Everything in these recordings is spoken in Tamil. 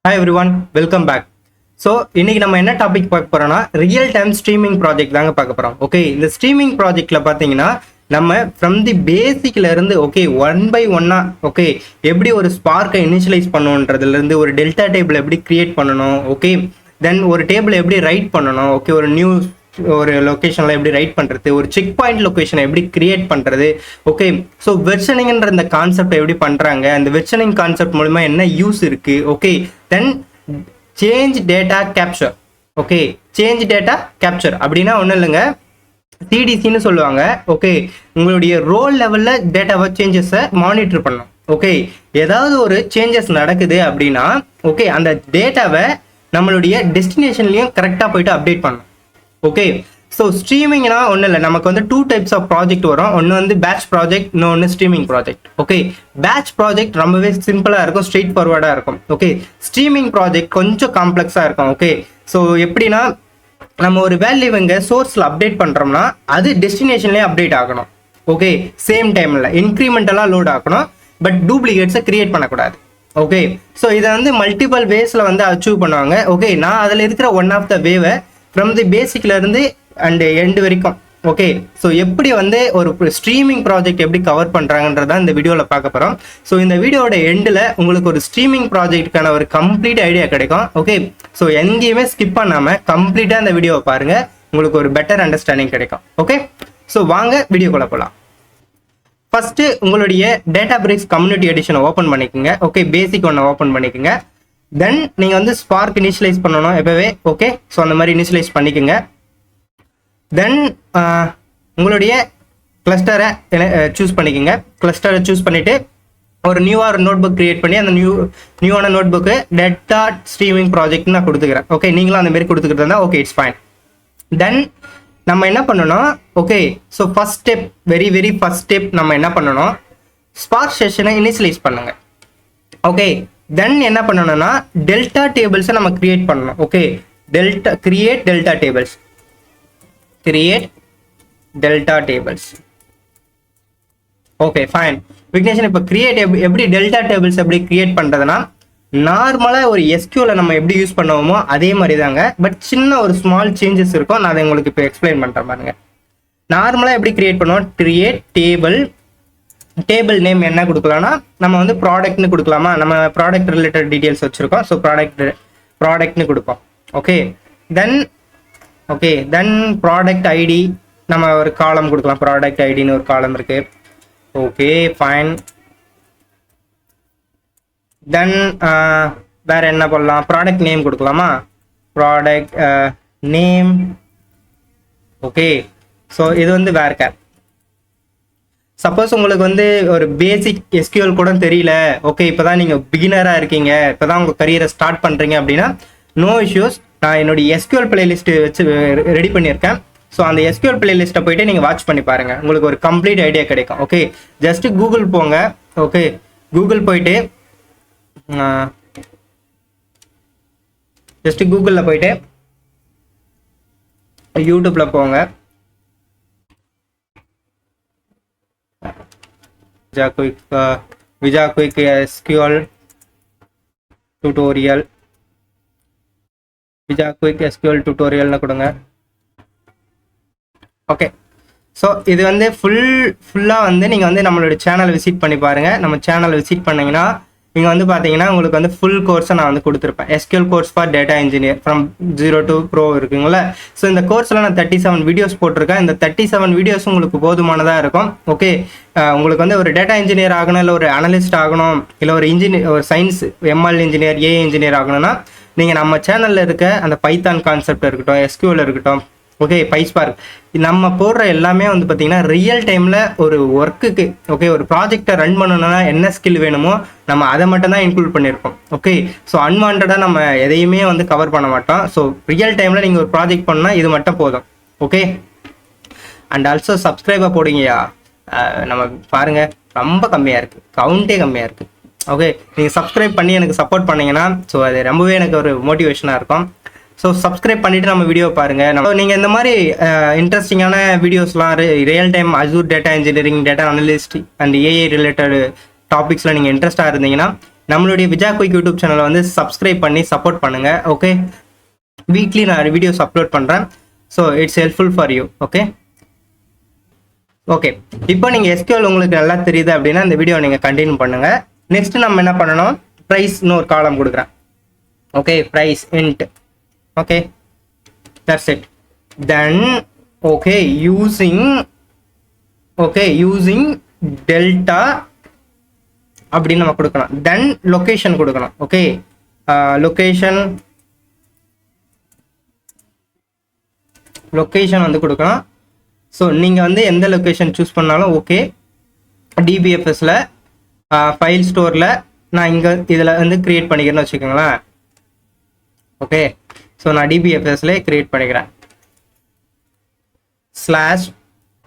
Hi everyone, welcome back. So இன்னைக்கு நம்ம என்ன டாபிக் பார்க்க போறோம்னா ரியல் டைம் ஸ்ட்ரீமிங் ப்ராஜெக்ட் தாங்க பார்க்க போறோம். ஓகே, இந்த ஸ்ட்ரீமிங் ப்ராஜெக்ட்ல பார்த்தீங்கன்னா நம்ம ஃப்ரம் தி பேசிக்ல இருந்து ஓகே ஒன் பை ஒன்னா ஓகே எப்படி ஒரு ஸ்பார்க்கை இனிஷியலைஸ் பண்ணுன்றதுல இருந்து ஒரு டெல்டா டேபிள் எப்படி கிரியேட் பண்ணணும், ஓகே தென் ஒரு டேபிள் எப்படி ரைட் பண்ணணும், ஓகே ஒரு லொக்கேஷனில் எப்படி ரைட் பண்ணுறது, ஒரு செக் பாயிண்ட் லொக்கேஷனை எப்படி கிரியேட் பண்ணுறது, ஓகே ஸோ வெர்ஷனிங்ன்ற இந்த கான்செப்ட் எப்படி பண்ணுறாங்க, அந்த வெர்ஷனிங் கான்செப்ட் மூலமா என்ன யூஸ் இருக்குது, okay then change data capture. Okay, change data capture அப்படின்னா ஒன்றும் இல்லைங்க, சிடிசின்னு சொல்லுவாங்க. ஓகே, உங்களுடைய ரோல் லெவலில் டேட்டாவை சேஞ்சஸை மானிட்டர் பண்ணணும். ஓகே, ஏதாவது ஒரு சேஞ்சஸ் நடக்குது அப்படின்னா ஓகே அந்த டேட்டாவை நம்மளுடைய டெஸ்டினேஷன்லையும் கரெக்டாக போயிட்டு அப்டேட் பண்ணணும். ஓகே, ஸோ ஸ்ட்ரீமிங்னா ஒன்றும் இல்லை, நமக்கு வந்து 2 டைப்ஸ் ஆஃப் ப்ராஜெக்ட் வரும். ஒன்று வந்து பேட்ச் ப்ராஜெக்ட், இன்னொன்று streaming project. Okay, batch project ரொம்பவே சிம்பிளாக இருக்கும், ஸ்ட்ரெயிட் ஃபார்வர்டாக இருக்கும். ஓகே, ஸ்ட்ரீமிங் ப்ராஜெக்ட் கொஞ்சம் காம்ப்ளெக்ஸாக இருக்கும். ஓகே, ஸோ எப்படின்னா நம்ம ஒரு வேல்யூ இங்கே சோர்ஸில் அப்டேட் பண்ணுறோம்னா அது டெஸ்டினேஷன்லேயே அப்டேட் ஆகணும். ஓகே, சேம் டைமில் இன்க்ரிமெண்டலாக லோட் ஆகணும், பட் டூப்ளிகேட்ஸை கிரியேட் பண்ணக்கூடாது. ஓகே, ஸோ இதை வந்து மல்டிபிள் வேஸில் வந்து அச்சீவ் பண்ணுவாங்க. ஓகே, நான் அதில் இருக்கிற ஒன் ஆஃப் த வேவை ஃப்ரம் தி பேசிக்ல இருந்து அண்ட் எண்டு வரைக்கும். ஓகே, ஸோ எப்படி வந்து ஒரு ஸ்ட்ரீமிங் ப்ராஜெக்ட் எப்படி கவர் பண்ணுறாங்கன்றதான் இந்த வீடியோவில் பார்க்க போகிறோம். ஸோ இந்த வீடியோட எண்டில் உங்களுக்கு ஒரு ஸ்ட்ரீமிங் ப்ராஜெக்ட்டுக்கான ஒரு கம்ப்ளீட் ஐடியா கிடைக்கும். ஓகே, ஸோ எங்கேயுமே ஸ்கிப் பண்ணாமல் கம்ப்ளீட்டாக இந்த வீடியோவை பாருங்கள், உங்களுக்கு ஒரு பெட்டர் அண்டர்ஸ்டாண்டிங் கிடைக்கும். ஓகே, ஸோ வாங்க வீடியோக்குள்ள போகலாம். ஃபர்ஸ்ட் உங்களுடைய டேட்டாபிரிக்ஸ் கம்யூனிட்டி எடிஷனை ஓப்பன் பண்ணிக்கோங்க. ஓகே, பேசிக் ஒன்று ஓப்பன் பண்ணிக்கோங்க. தென் நீங்கள் வந்து ஸ்பார்க் இனிஷியலைஸ் பண்ணணும் எப்போவே. ஓகே, ஸோ அந்த மாதிரி இனிஷியலைஸ் பண்ணிக்கோங்க. தென் உங்களுடைய கிளஸ்டரை சூஸ் பண்ணிக்கோங்க. கிளஸ்டரை சூஸ் பண்ணிவிட்டு ஒரு நியூவாக நோட் புக் கிரியேட் பண்ணி அந்த நியூவான notebook data streaming project நான் கொடுத்துக்கிறேன். ஓகே, நீங்களும் அந்த மாதிரி கொடுத்துக்கிட்டு இருந்தால் ஓகே இட்ஸ் ஃபைன். தென் நம்ம என்ன பண்ணணும், okay so first step, very first step நம்ம என்ன பண்ணணும், ஸ்பார்க் செஷனை இனிஷியலைஸ் பண்ணுங்க. ஓகே, தென் என்ன பண்ணணும்னா டெல்டா டேபிள்ஸை நம்ம கிரியேட் பண்ணணும். Okay, create delta tables, okay fine. விக்னேஷன் இப்போ கிரியேட் எப்படி டெல்டா டேபிள்ஸ் எப்படி கிரியேட் பண்ணுறதுன்னா நார்மலாக ஒரு எஸ்கியூல நம்ம எப்படி யூஸ் பண்ணுவோமோ அதே மாதிரி தாங்க, பட் சின்ன ஒரு ஸ்மால் சேஞ்சஸ் இருக்கும். நான் அதை உங்களுக்கு இப்போ எக்ஸ்பிளைன் பண்ணுறேன் பாருங்க. நார்மலாக எப்படி கிரியேட் பண்ணுவோம், கிரியேட் டேபிள் நேம் என்ன கொடுக்கலாம்னா நம்ம வந்து ப்ராடக்ட்னு கொடுக்கலாமா, நம்ம ப்ராடக்ட் ரிலேட்டட் டீடைல்ஸ் வச்சுருக்கோம். ஸோ ப்ராடக்ட்னு கொடுப்போம். ஓகே, தென் ப்ராடக்ட் ஐடி நம்ம ஒரு காலம் கொடுக்கலாம், ப்ராடக்ட் ஐடின்னு ஒரு காலம் இருக்கு. Okay fine. தென் வேற என்ன பண்ணலாம், ப்ராடக்ட் நேம் கொடுக்கலாமா, ப்ராடக்ட் நேம். ஓகே, ஸோ இது வந்து வேர்கேர். சப்போஸ் உங்களுக்கு வந்து ஒரு பேசிக் எஸ்கியூஎல் கூட தெரியல, ஓகே இப்போதான் நீங்கள் பிகினராக இருக்கீங்க, இப்போதான் உங்கள் கரியரை ஸ்டார்ட் பண்ணுறீங்க அப்படின்னா நோ இஷ்யூஸ். நான் என்னுடைய எஸ்கியூஎல் பிளேலிஸ்ட் வச்சு ரெடி பண்ணியிருக்கேன். ஸோ அந்த எஸ்கியூஎல் பிளேலிஸ்ட்டை போயிட்டு நீங்கள் வாட்ச் பண்ணி பாருங்கள், உங்களுக்கு ஒரு கம்ப்ளீட் ஐடியா கிடைக்கும். ஓகே, ஜஸ்ட் கூகுள் போங்க. ஓகே, கூகுள் போயிட்டு கூகுளில் போயிட்டு யூடியூப்பில் போங்க. விஜா குயிக் எஸ்கியூஎல் டியூட்டோரியல், விஜா குயிக் எஸ்கியூஎல் டியூட்டோரியல்னு கொடுங்க. ஓகே, ஸோ இது வந்து ஃபுல்லாக வந்து நீங்கள் வந்து நம்மளோட சேனல் விசிட் பண்ணி பாருங்கள். நம்ம சேனல் விசிட் பண்ணிங்கன்னா நீங்கள் வந்து பார்த்தீங்கன்னா உங்களுக்கு வந்து ஃபுல் கோர்ஸை நான் வந்து கொடுத்துருப்பேன். SQL course for data engineer from 0 to Pro இருக்குங்களா. ஸோ இந்த கோர்ஸில் நான் 37 வீடியோஸ் போட்டிருக்கேன். இந்த 37 வீடியோஸ் உங்களுக்கு போதுமானதாக இருக்கும். ஓகே, உங்களுக்கு வந்து ஒரு டேட்டா இன்ஜினியர் ஆகணும், இல்லை ஒரு அனலிஸ்ட் ஆகணும், இல்லை ஒரு science ML engineer, AI engineer ஆகணும்னா நீங்கள் நம்ம சேனலில் இருக்க அந்த பைத்தான் கான்செப்ட் இருக்கட்டும், எஸ்கியூஎல் இருக்கட்டும், ஓகே பைஸ்பார்க், நம்ம போடுற எல்லாமே வந்து பார்த்தீங்கன்னா ரியல் டைமில் ஒரு ஒர்க்குக்கு ஓகே ஒரு ப்ராஜெக்டை ரன் பண்ணணும்னா என்ன ஸ்கில் வேணுமோ நம்ம அதை மட்டும் தான் இன்க்ளூட் பண்ணியிருக்கோம். ஓகே, ஸோ அன்வான்டாக நம்ம எதையுமே வந்து கவர் பண்ண மாட்டோம். ஸோ ரியல் டைமில் நீங்கள் ஒரு ப்ராஜெக்ட் பண்ணால் இது மட்டும் போதும். ஓகே, அண்ட் ஆல்சோ சப்ஸ்கிரைபாக போடுங்கயா. நம்ம பாருங்கள் ரொம்ப கம்மியாக இருக்குது, கவுண்டே கம்மியாக இருக்குது. ஓகே, நீங்கள் சப்ஸ்கிரைப் பண்ணி எனக்கு சப்போர்ட் பண்ணிங்கன்னா ஸோ அது ரொம்பவே எனக்கு ஒரு மோட்டிவேஷனாக இருக்கும். ஸோ சப்ஸ்கிரைப் பண்ணிவிட்டு நம்ம வீடியோ பாருங்கள். நீங்கள் இந்த மாதிரி இன்ட்ரெஸ்டிங்கான வீடியோஸ்லாம் real time Azure data engineering, data analyst and AI related டாபிக்ஸில் நீங்கள் இன்ட்ரெஸ்டாக இருந்தீங்கன்னா நம்மளுடைய விஜா குயிக் யூடியூப் சேனலை வந்து சப்ஸ்கிரைப் பண்ணி சப்போர்ட் பண்ணுங்க. ஓகே, வீக்லி நான் வீடியோஸ் அப்லோட் பண்ணுறேன். So it's helpful for you. Okay okay இப்போ நீங்கள் எஸ்கியூஎல் உங்களுக்கு நல்லா தெரியுது அப்படின்னா இந்த வீடியோ நீங்கள் கண்டினியூ பண்ணுங்கள். நெக்ஸ்ட் நம்ம என்ன பண்ணணும், ப்ரைஸ்னு ஒரு காலம் கொடுக்குறேன். Okay, price int. Okay, that's it. Then okay using delta அப்படின்னு நம்ம கொடுக்கணும். தென் லொகேஷன் கொடுக்கணும். ஓகே, லொகேஷன் வந்து கொடுக்கணும். ஸோ நீங்கள் வந்து எந்த லொக்கேஷன் சூஸ் பண்ணாலும் ஓகே. டிபிஎஃப்எஸில் ஃபைல் ஸ்டோரில் நான் இங்கே இதில் வந்து க்ரியேட் பண்ணிக்கிறேன்னு வச்சுக்கோங்களேன். ஓகே, ஸோ நான் டிபிஎஃப்எஸ்ல க்ரியேட் பண்ணிக்கிறேன்.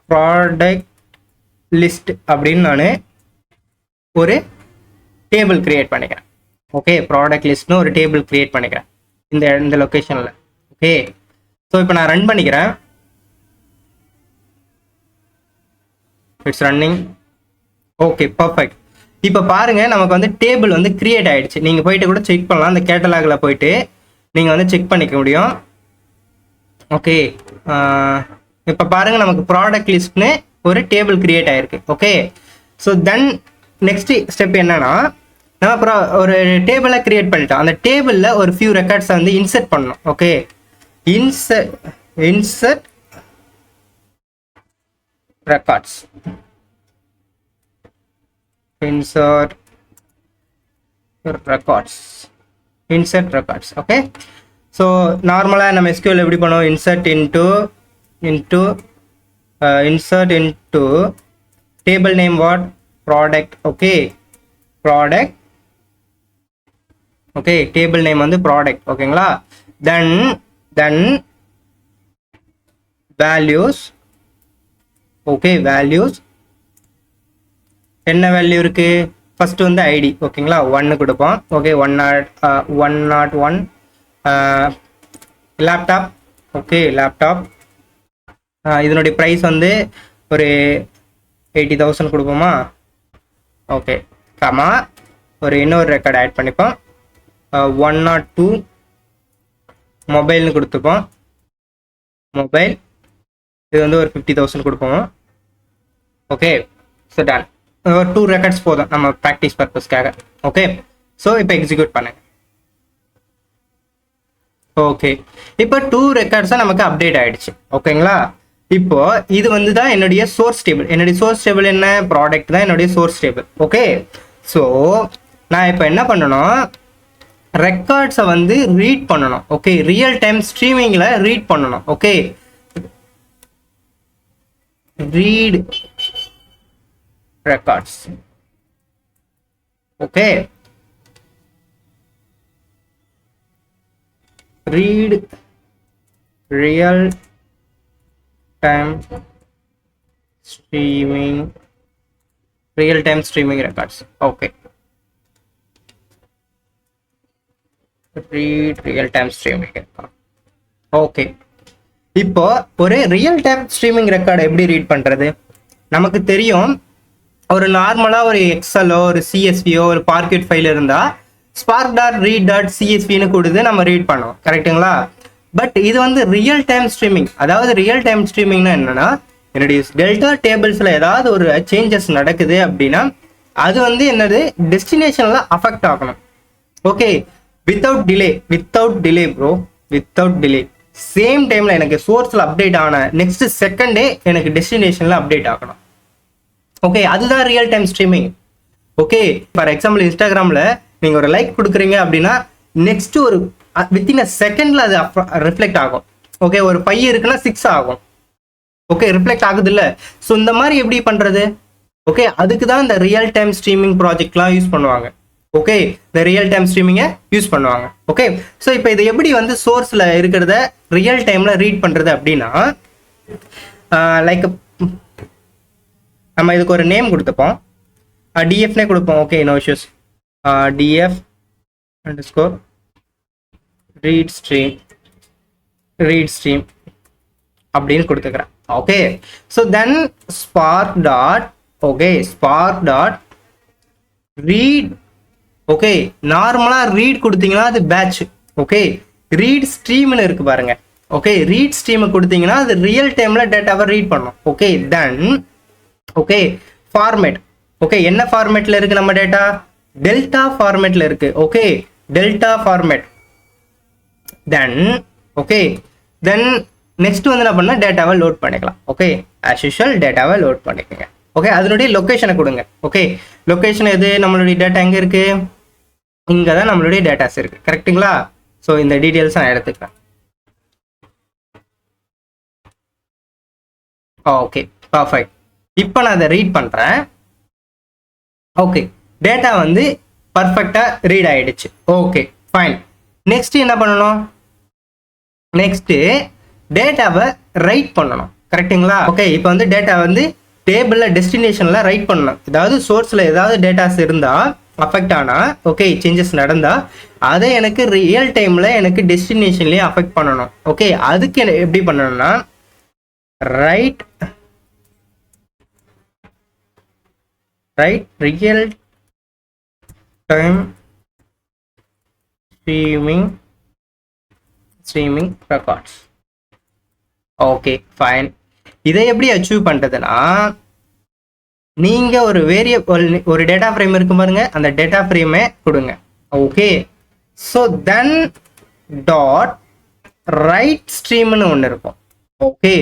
/product list அப்படின்னு நான் ஒரு டேபிள் க்ரியேட் பண்ணிக்கிறேன். ஓகே, ப்ராடக்ட் லிஸ்ட்னு ஒரு டேபிள் க்ரியேட் பண்ணிக்கிறேன் இந்த லொக்கேஷனில். ஓகே, ஸோ இப்போ நான் ரன் பண்ணிக்கிறேன். It's running. Okay, perfect. இப்போ பாருங்க, நமக்கு வந்து டேபிள் வந்து கிரியேட் ஆயிடுச்சு. நீங்கள் போயிட்டு கூட செக் பண்ணலாம். அந்த கேட்டலாகில் போயிட்டு நீங்கள் வந்து செக் பண்ணிக்க முடியும். ஓகே, இப்போ பாருங்க, நமக்கு ப்ராடக்ட் லிஸ்ட்னு ஒரு டேபிள் கிரியேட் ஆயிருக்கு. Okay, so then next step என்னன்னா, நம்ம அப்புறம் ஒரு டேபிளை கிரியேட் பண்ணிட்டோம். அந்த டேபிளில் ஒரு ஃபியூ ரெக்கார்ட்ஸை வந்து இன்சர்ட் பண்ணணும். Okay, insert records. Insert records. Okay, so normally நம்ம SQL எப்படி பண்ணுவோம், insert into table name what, product. Okay, product. Okay, table name வந்து product. ஓகேங்களா, then values. ஓகே, வேல்யூஸ் என்ன வேல்யூ இருக்கு, ஃபர்ஸ்ட் வந்து ஐடி. ஓகேங்களா, 1 கொடுப்போம். Okay, 101 laptop. ஓகே, லேப்டாப் இதனுடைய ப்ரைஸ் வந்து ஒரு 80,000 கொடுப்போமா. ஓகே, கமா ஒரு இன்னொரு ரெக்கார்ட் ஆட் பண்ணிப்போம். 102 மொபைல்னு கொடுத்துப்போம். மொபைல் இது வந்து ஒரு 50,000 கொடுப்போம். Okay, so done. ஒரு 2 ரெக்கார்ட்ஸ் போதும் நம்ம ப்ராக்டிஸ் பர்பஸ்க்காக. ஓகே, ஸோ இப்போ எக்ஸிக்யூட் பண்ணுங்க. ஓகே, இப்போ 2 ரெக்கார்ட்ஸாக நமக்கு அப்டேட் ஆயிடுச்சு. ஓகேங்களா, இப்போ இது வந்து தான் என்னுடைய சோர்ஸ் டேபிள். என்னுடைய சோர்ஸ் டேபிள் என்ன, ப்ராடக்ட் தான் என்னுடைய சோர்ஸ் டேபிள். ஓகே, ஸோ நான் இப்போ என்ன பண்ணணும், ரெக்கார்ட்ஸை வந்து ரீட் பண்ணணும். ஓகே, ரியல் டைம் ஸ்ட்ரீமிங்கில் ரீட் பண்ணணும். Okay, read records. Okay, read real time streaming records. Okay, read real time streaming record. Okay, இப்போ ஒரு ரியல் டைம் ஸ்ட்ரீமிங் ரெக்கார்டு எப்படி ரீட் பண்ணுறது, நமக்கு தெரியும். ஒரு நார்மலாக ஒரு எக்ஸலோ ஒரு சிஎஸ்வியோ ஒரு பார்க்யூட் ஃபைல் இருந்தால் spark.read.csvன்னு கொடுத்து நம்ம ரீட் பண்ணுவோம். கரெக்டுங்களா, பட் இது வந்து ரியல் டைம் ஸ்ட்ரீமிங். அதாவது ரியல் டைம் ஸ்ட்ரீமிங்னா என்னன்னா, என்னுடைய டெல்டா டேபிள்ஸில் ஏதாவது ஒரு சேஞ்சஸ் நடக்குது அப்படின்னா அது வந்து என்னது டெஸ்டினேஷனில் அஃபெக்ட் ஆகணும். ஓகே, வித்தவுட் டிலே சேம் டைமில் எனக்கு சோர்ஸில் அப்டேட் ஆன நெக்ஸ்ட் செகண்டே எனக்கு டெஸ்டினேஷனில் அப்டேட் ஆகணும். ஓகே, அதுதான் real time streaming. Okay, for example இன்ஸ்டாகிராமில் நீங்கள் ஒரு லைக் கொடுக்குறீங்க அப்படின்னா நெக்ஸ்ட் ஒரு வித்தின் அ செகண்டில் அது ரிஃப்ளெக்ட் ஆகும். ஓகே, ஒரு 5 இருக்குன்னா 6 ஆகும். ஓகே, ரிஃப்ளெக்ட் ஆகுது இல்லை. ஸோ இந்த மாதிரி எப்படி பண்ணுறது. ஓகே, அதுக்கு தான் இந்த ரியல் டைம் ஸ்ட்ரீமிங் ப்ராஜெக்ட்லாம் யூஸ் பண்ணுவாங்க. ஓகே, இந்த ரியல் டைம் ஸ்ட்ரீமிங்கை யூஸ் பண்ணுவாங்க. ஓகே, ஸோ இப்போ இது எப்படி வந்து சோர்ஸில் இருக்கிறத ரியல் டைமில் ரீட் பண்ணுறது அப்படின்னா, லைக் நம்ம இதுக்கு ஒரு நேம் கொடுத்துப்போம். டிஎஃப்னே கொடுப்போம். Okay, no issues. DF underscore read stream அப்படின்னு கொடுத்துக்கிறேன். Okay, so then spark dot read okay, நார்மலா ரீட் கொடுத்தீங்கன்னா அது பேட்ச். ஓகே, ரீட் ஸ்ட்ரீம்னு இருக்கு பாருங்க. ஓகே, ரீட் ஸ்ட்ரீம் கொடுத்தீங்கன்னா அது ரியல் டைம்ல டேட்டாவை ரீட் பண்ணும். Okay, then okay format. Okay, என்ன ஃபார்மேட்ல இருக்கு நம்ம டேட்டா? டெல்டா ஃபார்மேட்ல இருக்கு. Okay, delta format. தென் ஓகே, தென் நெக்ஸ்ட் வந்து என்ன பண்ணா டேட்டாவை லோட் பண்ணிக்கலாம். ஓகே, ஆஸ் யூஷுவல் டேட்டாவை லோட் பண்ணிக்கோங்க. ஓகே, அதனுடைய லொகேஷனை கொடுங்க. ஓகே, லொகேஷன் எது? நம்மளுடைய டேட்டா எங்க இருக்கு? இங்க தான் நம்மளுடைய டேட்டாஸ் இருக்கு. கரெக்ட்டுங்களா? ஸோ இந்த டீடைல்ஸ் நான் எடுத்துக்கிறேன். Okay, perfect. இப்போ நான் அதை ரீட் பண்றேன். ஓகே, டேட்டா வந்து பர்ஃபெக்டா ரீட் ஆயிடுச்சு. Okay, fine. நெக்ஸ்ட் என்ன பண்ணணும்? நெக்ஸ்ட் டேட்டாவை ரைட் பண்ணணும். கரெக்ட்டுங்களா? ஓகே, இப்போ வந்து டேட்டா வந்து டேபிள்ல டெஸ்டினேஷன்ல ரைட் பண்ணணும். ஏதாவது சோர்ஸ்ல ஏதாவது டேட்டாஸ் இருந்தா அஃபெக்ட் ஆனா, ஓகே, சேஞ்சஸ் நடந்தா அதை எனக்கு ரியல் டைம்ல எனக்கு டெஸ்டினேஷன்லயே அஃபெக்ட் பண்ணணும். ஓகே, அதுக்கு எப்படி பண்ணணும்னா right real time streaming records. Okay, fine. இதை எப்படி அச்சீவ் பண்றதுன்னா, நீங்க ஒரு வேரியபிள் ஒரு டேட்டா ஃப்ரேம் இருக்கு பாருங்க, அந்த டேட்டா ஃப்ரேமை கொடுங்க. Okay, so then dot write ஸ்ட்ரீம்னு ஒன்று இருக்கும். Okay,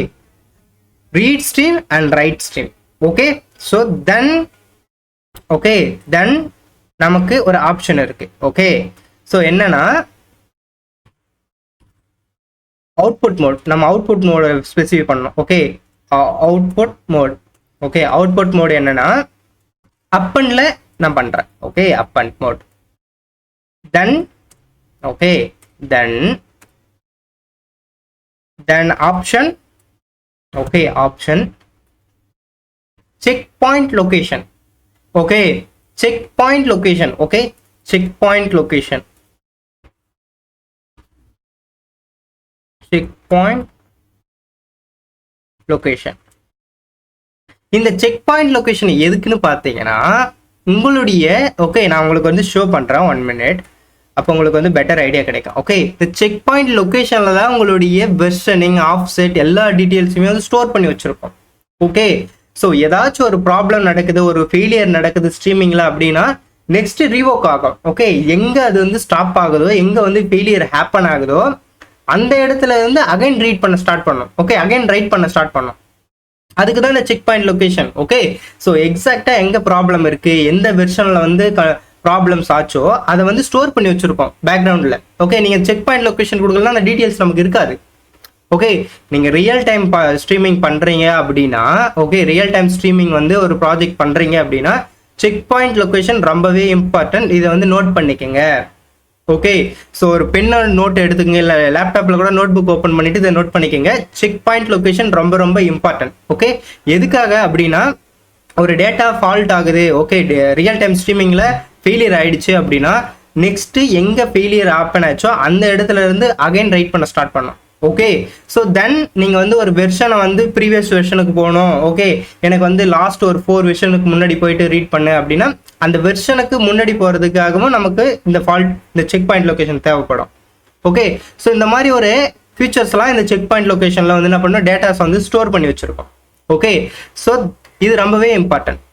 read stream and write stream. Okay, so then okay, then நமக்கு ஒரு ஆப்ஷன் இருக்கு. ஓகே, ஸோ என்னன்னா அவுட்புட் மோட். நம்ம அவுட்புட் மோட் ஸ்பெசிஃபை பண்ணணும். Okay, output mode. Okay, output mode என்னன்னா அப்பன்ல நான் பண்றேன். Okay, append mode. Then okay, then option. Okay, option checkpoint location. Okay, checkpoint location. Okay, checkpoint location. Checkpoint location. இந்த செக் பாயிண்ட் லொகேஷன் எதுக்குன்னு பார்த்தீங்கன்னா உங்களுடைய ஓகே, நான் உங்களுக்கு வந்து ஷோ பண்றேன் 1 மினிட். அப்போ உங்களுக்கு வந்து பெட்டர் ஐடியா கிடைக்கும். ஓகே, இந்த செக் பாயிண்ட் லொகேஷன்ல தான் உங்களுடைய வெர்ஷனிங், ஆஃப்செட் எல்லா டீட்டெயில்ஸுமே வந்து ஸ்டோர் பண்ணி வச்சிருக்கோம். ஓகே, ஸோ ஏதாச்சும் ஒரு ப்ராப்ளம் நடக்குது, ஒரு ஃபெயிலியர் நடக்குது ஸ்ட்ரீமிங்ல அப்படின்னா நெக்ஸ்ட் ரீவோக் ஆகும். ஓகே, எங்க அது வந்து ஸ்டாப் ஆகுதோ, எங்க வந்து ஃபெயிலியர் ஹேப்பன் ஆகுதோ அந்த இடத்துல இருந்து அகைன் ரீட் பண்ண ஸ்டார்ட் பண்ணும். ஓகே, அகைன் ரைட் பண்ண ஸ்டார்ட் பண்ணும். அதுக்கு தான் இந்த check point location. Okay, so எக்ஸாக்டா எங்க ப்ராப்ளம் இருக்கு, எந்த வெர்ஷன்ல வந்து ப்ராப்ளம்ஸ் ஆச்சோ அதை வந்து ஸ்டோர் பண்ணி வச்சிருக்கோம் பேக்ரவுண்ட்ல. ஓகே, நீங்க செக் பாயிண்ட் லொகேஷன் கொடுக்கலாம், அந்த டீடைல்ஸ் நமக்கு இருக்காது. ஓகே, நீங்க ரியல் டைம் ஸ்ட்ரீமிங் பண்றீங்க அப்படின்னா, ஓகே, ரியல் டைம் ஸ்ட்ரீமிங் வந்து ஒரு ப்ராஜெக்ட் பண்றீங்க அப்படின்னா செக் பாயிண்ட் லொகேஷன் ரொம்பவே இம்பார்ட்டன்ட். இதை வந்து நோட் பண்ணிக்கங்க. ஓகே, ஸோ ஒரு பென் நோட் எடுத்துக்கங்க, இல்லை லேப்டாப்ல கூட நோட் புக் ஓப்பன் பண்ணிட்டு இதை நோட் பண்ணிக்கங்க. செக் பாயிண்ட் லொகேஷன் ரொம்ப ரொம்ப இம்பார்ட்டன்ட். ஓகே, எதுக்காக அப்படின்னா ஒரு டேட்டா ஃபால்ட் ஆகுது, ஓகே, ரியல் டைம் ஸ்ட்ரீமிங்ல ஃபெயிலியர் ஆயிடுச்சு அப்படின்னா நெக்ஸ்ட் எங்க ஃபெயிலியர் ஹேப்பன் ஆச்சோ அந்த இடத்துல இருந்து அகைன் ரைட் பண்ண ஸ்டார்ட் பண்ணும். ஓகே, ஸோ தென் நீங்க வந்து ஒரு வெர்ஷனை வந்து ப்ரீவியஸ் வெர்ஷனுக்கு போகணும். ஓகே, எனக்கு வந்து லாஸ்ட் ஒரு 4 வெர்ஷனுக்கு முன்னாடி போயிட்டு ரீட் பண்ணு அப்படின்னா அந்த வெர்ஷனுக்கு முன்னாடி போறதுக்காகவும் நமக்கு இந்த செக் பாயிண்ட் லொகேஷன் தேவைப்படும். ஓகே, ஸோ இந்த மாதிரி ஒரு ஃபீச்சர்ஸ்லாம் இந்த செக் பாயிண்ட் லொகேஷன்ல வந்து என்ன பண்ணணும், டேட்டாஸ் வந்து ஸ்டோர் பண்ணி வச்சிருக்கோம். ஓகே, ஸோ இது ரொம்பவே இம்பார்ட்டன்ட்.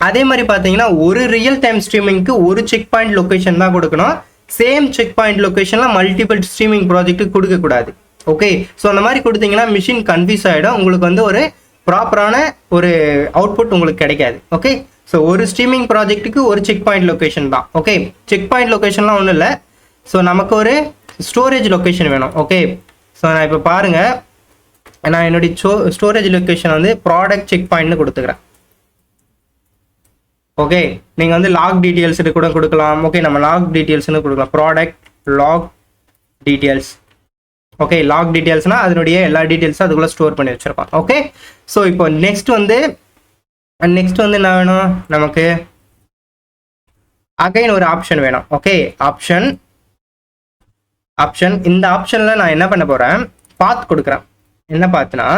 அதே மாதிரி பார்த்தீங்கன்னா ஒரு ரியல் டைம் ஸ்ட்ரீமிங்க்கு ஒரு செக் பாயிண்ட் லொகேஷன் தான் கொடுக்கணும். சேம் செக் பாயிண்ட் லொகேஷன்ல மல்டிபிள் ஸ்ட்ரீமிங் ப்ராஜெக்ட் கொடுக்கக்கூடாது. ஓகே, ஸோ அந்த மாதிரி கொடுத்தீங்கன்னா மிஷின் கன்ஃபியூஸ் ஆகிடும், உங்களுக்கு வந்து ஒரு ப்ராப்பரான ஒரு அவுட்புட் உங்களுக்கு கிடைக்காது. ஓகே, ஸோ ஒரு ஸ்ட்ரீமிங் ப்ராஜெக்ட்டுக்கு ஒரு செக் பாயிண்ட் லொகேஷன் தான். ஓகே, செக் பாயிண்ட் லொகேஷன்லாம் ஒன்றும் இல்லை. ஸோ நமக்கு ஒரு ஸ்டோரேஜ் லொகேஷன் வேணும். ஓகே, ஸோ நான் இப்போ பாருங்க, நான் என்னுடைய ஸ்டோரேஜ் லொகேஷன் வந்து ப்ராடக்ட் செக் பாயிண்ட்னு கொடுத்துக்கிறேன். ஓகே, நீங்கள் வந்து லாக் டீட்டெயில்ஸ் கூட கொடுக்கலாம். ஓகே, நம்ம லாக் டீட்டெயில்ஸ்னு கொடுக்கலாம். Product log details. Okay, log டீட்டெயில்ஸ்னா அதனுடைய எல்லா டீட்டெயில்ஸும் அதுக்குள்ள ஸ்டோர் பண்ணி வச்சிருக்கோம். ஓகே, ஸோ இப்போ நெக்ஸ்ட் வந்து என்ன வேணும் நமக்கு, அகைன் ஒரு ஆப்ஷன் வேணும். Okay, option. இந்த ஆப்ஷன்ல நான் என்ன பண்ண போறேன், பாத் கொடுக்குறேன். என்ன பாத்துனா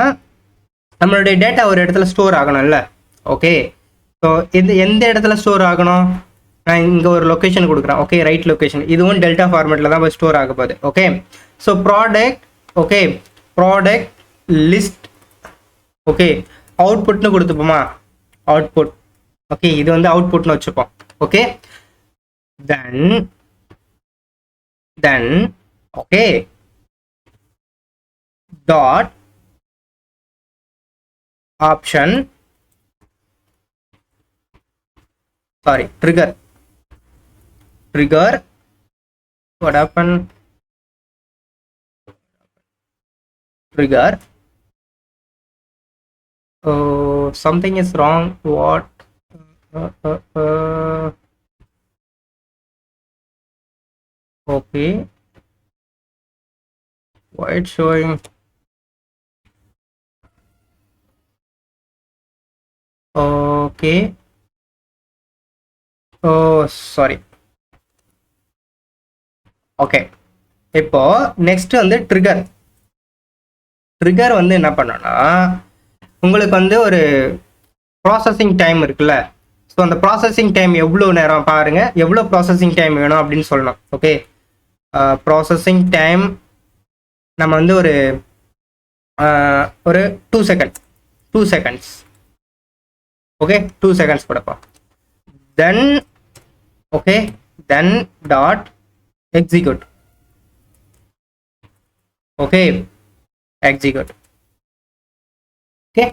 நம்மளுடைய டேட்டா ஒரு இடத்துல ஸ்டோர் ஆகணும்ல. ஓகே, ஸோ எந்த இடத்துல ஸ்டோர் ஆகணும், நான் இங்கே ஒரு லொக்கேஷன் கொடுக்குறேன். Okay, write location. இதுவும் டெல்டா ஃபார்மேட்டில் தான் ஸ்டோர் ஆக போகுது. Okay, so product, okay, product list, okay, அவுட்புட்னு கொடுத்துப்போமா, அவுட்புட். ஓகே, இது வந்து அவுட்புட்னு வச்சுப்போம். Okay, then okay dot option, sorry, trigger. What happened? Trigger. Oh, something is wrong. What? Okay. Why it's showing? Okay. Oh, sorry. Okay, இப்போ நெக்ஸ்ட் வந்து ட்ரிகர். ட்ரிகர் வந்து என்ன பண்ணோன்னா, உங்களுக்கு வந்து ஒரு ப்ராசஸிங் டைம் இருக்குல்ல. ஸோ அந்த ப்ராசஸிங் டைம் எவ்வளோ நேரம் பாருங்க, எவ்வளோ ப்ராசஸிங் டைம் வேணும் அப்படின்னு சொல்லணும். ஓகே, ப்ராசஸிங் டைம் நம்ம வந்து ஒரு 2 செகண்ட்ஸ். ஓகே, 2 செகண்ட்ஸ் கொடுப்போம். Then okay, then dot execute. Okay, execute. Okay,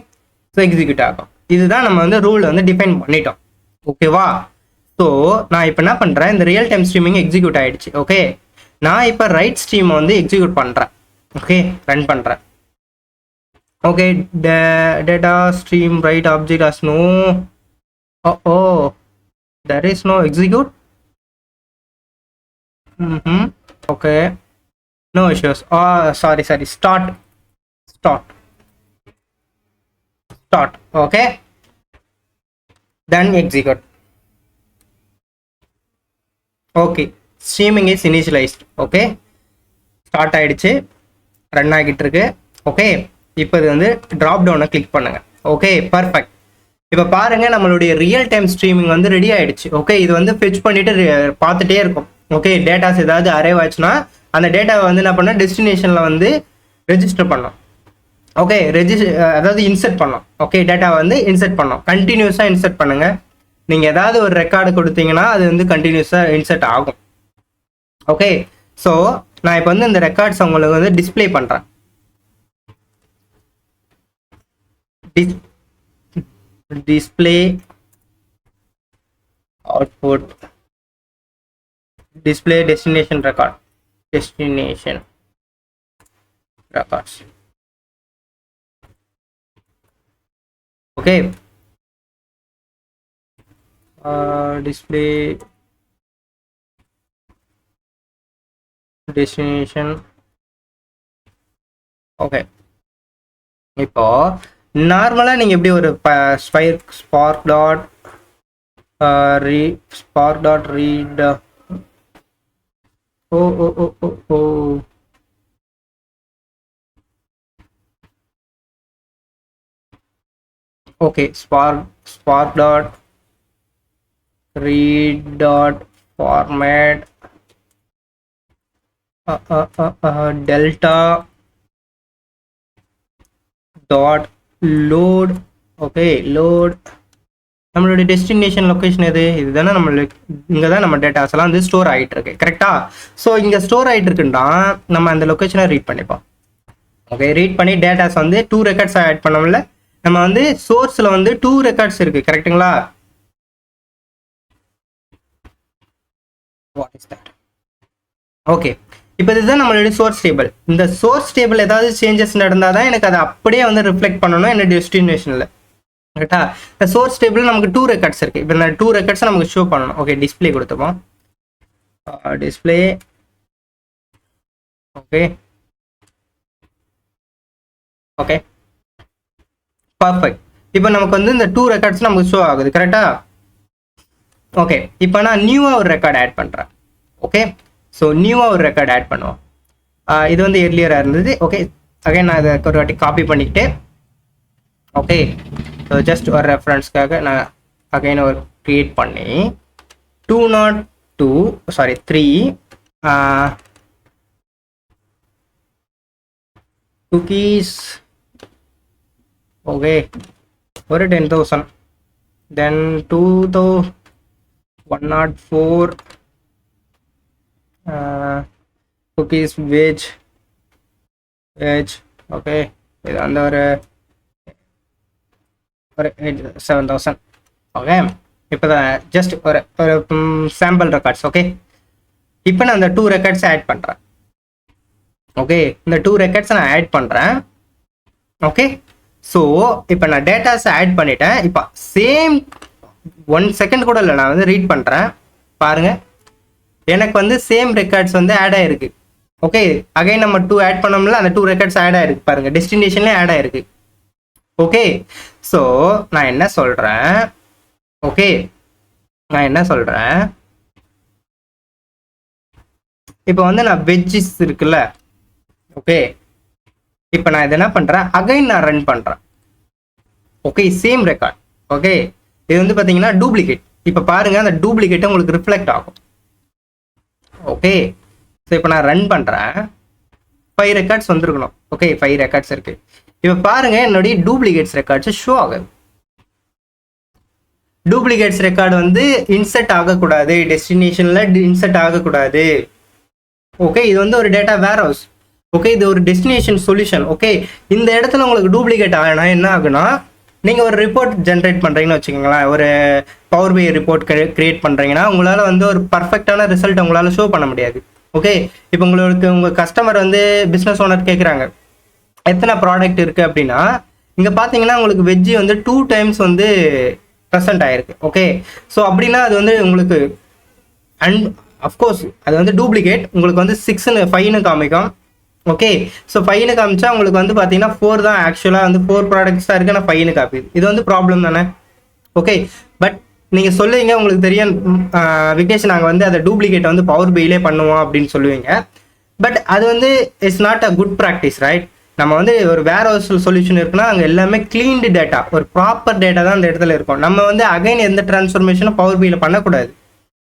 so execute ஆகும். இதுதான் நம்ம வந்து ரூல் வந்து டிஃபைன் பண்ணிட்டோம். ஓகேவா? ஸோ நான் இப்போ என்ன பண்ணுறேன், இந்த ரியல் டைம் ஸ்ட்ரீமிங் எக்ஸிக்யூட் ஆகிடுச்சு. ஓகே, நான் இப்போ ரைட் ஸ்ட்ரீமை வந்து எக்ஸிக்யூட் பண்ணுறேன். ஓகே, ரன் பண்ணுறேன். Okay, data stream write object has no, oh there is no execute. Okay, no issues. Sorry, start. Okay, then execute. Okay, streaming is initialized. Okay, start ஆயிடுச்சு, ரன் ஆகிட்டு இருக்கு. ஓகே, இப்போ இது வந்து ட்ராப் டவுனை கிளிக் பண்ணுங்க. Okay, perfect. இப்போ பாருங்க, நம்மளுடைய ரியல் டைம் ஸ்ட்ரீமிங் வந்து ரெடி ஆயிடுச்சு. ஓகே, இது வந்து ஃபெச் பண்ணிட்டு பார்த்துட்டே இருக்கும். ஓகே, டேட்டாஸ் ஏதாவது அரைவ் ஆச்சுன்னா அந்த டேட்டாவை வந்து என்ன பண்ணோம், டெஸ்டினேஷனில் வந்து ரெஜிஸ்டர் பண்ணோம். ஓகே, அதாவது இன்சர்ட் பண்ணோம். ஓகே, டேட்டாவை வந்து இன்சர்ட் பண்ணோம். கண்டினியூஸாக இன்சர்ட் பண்ணுங்க. நீங்கள் ஏதாவது ஒரு ரெக்கார்டு கொடுத்தீங்கன்னா அது வந்து கண்டினியூஸாக இன்சர்ட் ஆகும். ஓகே, ஸோ நான் இப்போ வந்து இந்த ரெக்கார்ட்ஸ் உங்களுக்கு வந்து டிஸ்பிளே பண்ணுறேன். Display output, display destination records. Okay, display destination. Okay, இப்போ நார்மலா நீங்க எப்படி ஒரு spark dot read. Okay, spark dot read dot format delta dot load. Okay, load. நம்மளுடைய டெஸ்டினேஷன் லொக்கேஷன் எது, இதுதானே நம்மளுக்கு. இங்கே தான் நம்ம டேட்டாஸ் எல்லாம் வந்து ஸ்டோர் ஆகிட்டு இருக்கு. கரெக்டா? ஸோ இங்கே ஸ்டோர் ஆகிட்டு இருக்குன்னா நம்ம அந்த லொக்கேஷனை ரீட் பண்ணிப்போம். ஓகே, ரீட் பண்ணி டேட்டாஸ் வந்து 2 ரெக்கார்ட்ஸ் ஆட் பண்ணோம்ல. நம்ம வந்து சோர்ஸில் வந்து 2 ரெக்கார்ட்ஸ் இருக்கு. கரெக்டுங்களா? What is that? ஓகே, இப்போ இதுதான் நம்மளுடைய சோர்ஸ் டேபிள். இந்த சோர்ஸ் டேபிள் ஏதாவது சேஞ்சஸ் நடந்தால் தான் எனக்கு அதை அப்படியே வந்து ரிஃப்ளெக்ட் பண்ணணும் என்ன டெஸ்டினேஷனில். கரெக்டா? இந்த சோர்ஸ் டேபிள் நமக்கு 2 ரெக்கார்ட்ஸ் இருக்கு. இப்போ இந்த 2 ரெக்கார்ட்ஸை நமக்கு ஷோ பண்ணணும். ஓகே, டிஸ்பிளே கொடுத்துப்போம். டிஸ்பிளே. Okay, okay, perfect. இப்போ நமக்கு வந்து இந்த 2 ரெக்கார்ட்ஸ் நமக்கு ஷோ ஆகுது. கரெக்டா? ஓகே, இப்போ நான் நியூவாக ஒரு ரெக்கார்ட் ஆட் பண்ணுறேன். ஓகே, ஸோ நியூவாக ஒரு ரெக்கார்ட் ஆட் பண்ணுவோம். இது வந்து எர்லியராக இருந்தது. ஓகே, அகைன் நான் இதை ஒரு வாட்டி காப்பி பண்ணிக்கிட்டு, ஓகே, ஸோ ஜஸ்ட் ஒரு ரெஃபரன்ஸ்க்காக நான் அகைன் ஒரு க்ரியேட் பண்ணி, 202 sorry 3 cookies okay ஒரு 10,000 then 104 cookies veg okay இது அந்த ஒரு 7,000 ஓகே இப்போ ஜஸ்ட் ஒரு சாம்பிள் ரெக்கார்ட்ஸ் ஓகே இப்போ நான் அந்த 2 ரெக்கார்ட்ஸ் ஆட் பண்ணுறேன் ஓகே இந்த 2 ரெக்கார்ட்ஸ் நான் ஆட் பண்ணுறேன் ஓகே ஸோ இப்போ நான் டேட்டாஸ் ஆட் பண்ணிட்டேன் இப்போ சேம் 1 செகண்ட் கூட இல்லை நான் வந்து ரீட் பண்ணுறேன் பாருங்க எனக்கு வந்து சேம் ரெக்கார்ட்ஸ் வந்து ஆட் ஆயிருக்கு ஓகே அகைன் நம்ம 2 ஆட் பண்ணோம்ல அந்த 2 ரெக்கார்ட்ஸ் ஆட் ஆயிருக்கு பாருங்க டெஸ்டினேஷன்லேயே ஆட் ஆயிருக்கு ஓகே ஸோ நான் என்ன சொல்கிறேன் ஓகே நான் என்ன சொல்கிறேன் இப்போ வந்து நான் வெஜ்ஜிஸ் இருக்குல்ல ஓகே இப்போ நான் இதை என்ன பண்ணுறேன் அகைன் நான் ரன் பண்ணுறேன் ஓகே சேம் ரெக்கார்ட் ஓகே இது வந்து பார்த்தீங்கன்னா டூப்ளிகேட் இப்போ பாருங்கள் அந்த டூப்ளிகேட்டை உங்களுக்கு ரிஃப்ளெக்ட் ஆகும் ஓகே ஸோ இப்போ நான் ரன் பண்ணுறேன் 5 ரெக்கார்ட்ஸ் வந்துருக்கணும் ஓகே 5 ரெக்கார்ட்ஸ் இருக்குது இப்போ பாருங்கள் என்னுடைய டூப்ளிகேட்ஸ் ரெக்கார்ட்ஸ் ஷோ ஆகுது டூப்ளிகேட்ஸ் ரெக்கார்டு வந்து இன்செர்ட் ஆகக்கூடாது டெஸ்டினேஷனில் இன்செர்ட் ஆகக்கூடாது ஓகே இது வந்து ஒரு டேட்டா வேர் ஹவுஸ் ஓகே இது ஒரு டெஸ்டினேஷன் சொல்யூஷன் ஓகே இந்த இடத்துல உங்களுக்கு டூப்ளிகேட் ஆகினா என்ன ஆகுனா நீங்கள் ஒரு ரிப்போர்ட் ஜென்ரேட் பண்ணுறீங்கன்னு வச்சுக்கோங்களேன் ஒரு பவர் பி ரிப்போர்ட் கிரியேட் பண்ணுறீங்கன்னா உங்களால் வந்து ஒரு பர்ஃபெக்டான ரிசல்ட் உங்களால் ஷோ பண்ண முடியாது ஓகே இப்போ உங்களுக்கு உங்கள் கஸ்டமர் வந்து பிஸ்னஸ் ஓனர் கேட்குறாங்க எத்தனை ப்ராடக்ட் இருக்குது அப்படின்னா இங்கே பார்த்தீங்கன்னா உங்களுக்கு வெஜ்ஜி வந்து 2 டைம்ஸ் வந்து ப்ரெசென்ட் ஆயிருக்கு ஓகே ஸோ அப்படின்னா அது வந்து உங்களுக்கு அண்ட் அஃப்கோர்ஸ் அது வந்து டூப்ளிகேட் உங்களுக்கு வந்து 6ன்னு 5ன்னு காமிக்கும் ஓகே ஸோ 5ன்னு காமிச்சா உங்களுக்கு வந்து பார்த்தீங்கன்னா 4 தான் ஆக்சுவலாக வந்து 4 ப்ராடக்ட்ஸ் தான் இருக்குது ஆனால் 5ன்னு காப்பி இது வந்து ப்ராப்ளம் தானே ஓகே பட் நீங்கள் சொல்லுவீங்க உங்களுக்கு தெரியும் விக்னேஷ் நாங்கள் வந்து அதை டூப்ளிகேட்டை வந்து பவர் பியிலே பண்ணுவோம் அப்படின்னு சொல்லுவீங்க பட் அது வந்து it's not a good practice right நம்ம வந்து ஒரு வேர் ஹவுஸ் சொல்யூஷன் இருக்குன்னா அங்கே எல்லாமே கிளீன்டு டேட்டா ஒரு ப்ராப்பர் டேட்டா தான் அந்த இடத்துல இருக்கும் நம்ம வந்து அகைன் எந்த டிரான்ஸ்ஃபர்மேஷனும் பவர் பியில் பண்ணக்கூடாது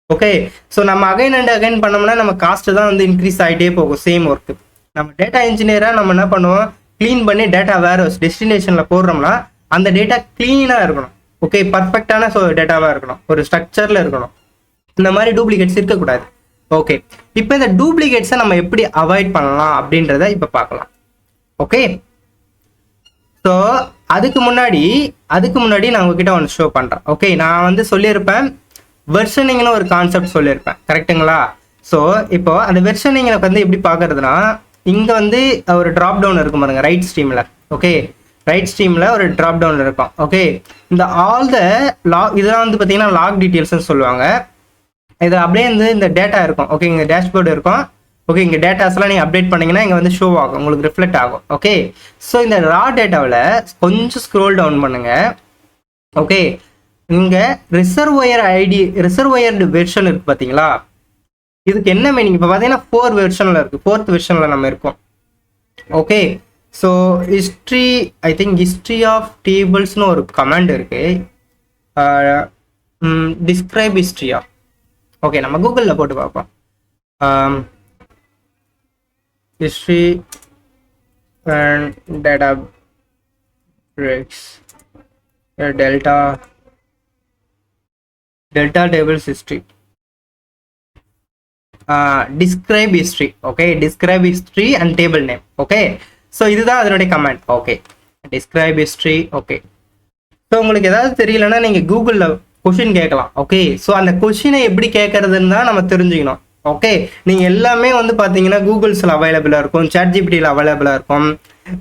ஓகே ஸோ நம்ம அகைன் அண்ட் அகைன் பண்ணோம்னா நம்ம காஸ்ட்டு தான் வந்து இன்க்ரீஸ் ஆகிட்டே போகும் சேம் ஒர்க்கு நம்ம டேட்டா இன்ஜினியராக நம்ம என்ன பண்ணுவோம் க்ளீன் பண்ணி டேட்டா வேர் ஹவுஸ் டெஸ்டினேஷனில் போடுறோம்னா அந்த டேட்டா க்ளீனாக இருக்கணும் ஓகே பர்ஃபெக்டான டேட்டாவாக இருக்கணும் ஒரு ஸ்ட்ரக்சரில் இருக்கணும் இந்த மாதிரி டூப்ளிகேட்ஸ் இருக்கக்கூடாது ஓகே இப்போ இந்த டூப்ளிகேட்ஸை நம்ம எப்படி அவாய்ட் பண்ணலாம் அப்படின்றத இப்போ பார்க்கலாம் ஓகே ஸோ அதுக்கு முன்னாடி நான் உங்ககிட்ட ஒன்று ஷோ பண்ணுறேன் ஓகே நான் வந்து சொல்லியிருப்பேன் வெர்ஷனிங்னு ஒரு கான்செப்ட் சொல்லியிருப்பேன் கரெக்டுங்களா ஸோ இப்போ அந்த வெர்ஷனிங்கை வந்து எப்படி பார்க்கறதுனா இங்கே வந்து ஒரு ட்ராப் டவுன் இருக்கும் பாருங்க ரைட் ஸ்ட்ரீமில் ஓகே ரைட் ஸ்ட்ரீமில் ஒரு ட்ராப் டவுன் இருக்கும் ஓகே இந்த ஆல் த லாக் இதெல்லாம் வந்து பார்த்தீங்கன்னா லாக் டீட்டெயில்ஸ்னு சொல்லுவாங்க இது அப்படியே வந்து இந்த டேட்டா இருக்கும் ஓகே இங்கே டேஷ்போர்டு இருக்கும் ஓகே இங்கே டேட்டாஸ்லாம் நீங்கள் அப்டேட் பண்ணிங்கன்னா இங்கே வந்து ஷோ ஆகும் உங்களுக்கு ரிஃப்ளெக்ட் ஆகும் ஓகே ஸோ இந்த ரா டேட்டாவில் கொஞ்சம் ஸ்க்ரோல் டவுன் பண்ணுங்கள் ஓகே இங்கே ரிசர்வயர்டு வெர்ஷன் இருக்குது பார்த்தீங்களா இதுக்கு என்ன மீனிங் இப்போ பார்த்தீங்கன்னா 4 வெர்ஷனில் இருக்குது 4th வெர்ஷனில் நம்ம இருக்கோம் ஓகே ஸோ ஹிஸ்ட்ரி ஆஃப் டேபிள்ஸ்னு ஒரு கமாண்ட் இருக்குது டிஸ்கிரைப் ஹிஸ்ட்ரியா ஓகே நம்ம கூகுளில் போட்டு பார்ப்போம் history and data breaks delta tables history describe history okay describe history and table name okay so இதுதான் அதனுடைய comment okay describe history okay so உங்களுக்கு ஏதாவது தெரியலன்னா நீங்கள் கூகுளில் கொஷின் கேட்கலாம் ஓகே ஸோ அந்த கொஷினை எப்படி கேட்கறதுன்னு தான் நம்ம தெரிஞ்சுக்கணும் ஓகே நீங்கள் எல்லாமே வந்து பார்த்தீங்கன்னா கூகுள்ஸில் அவைலபிளாக இருக்கும் ChatGPTயில் அவைலபிளாக இருக்கும்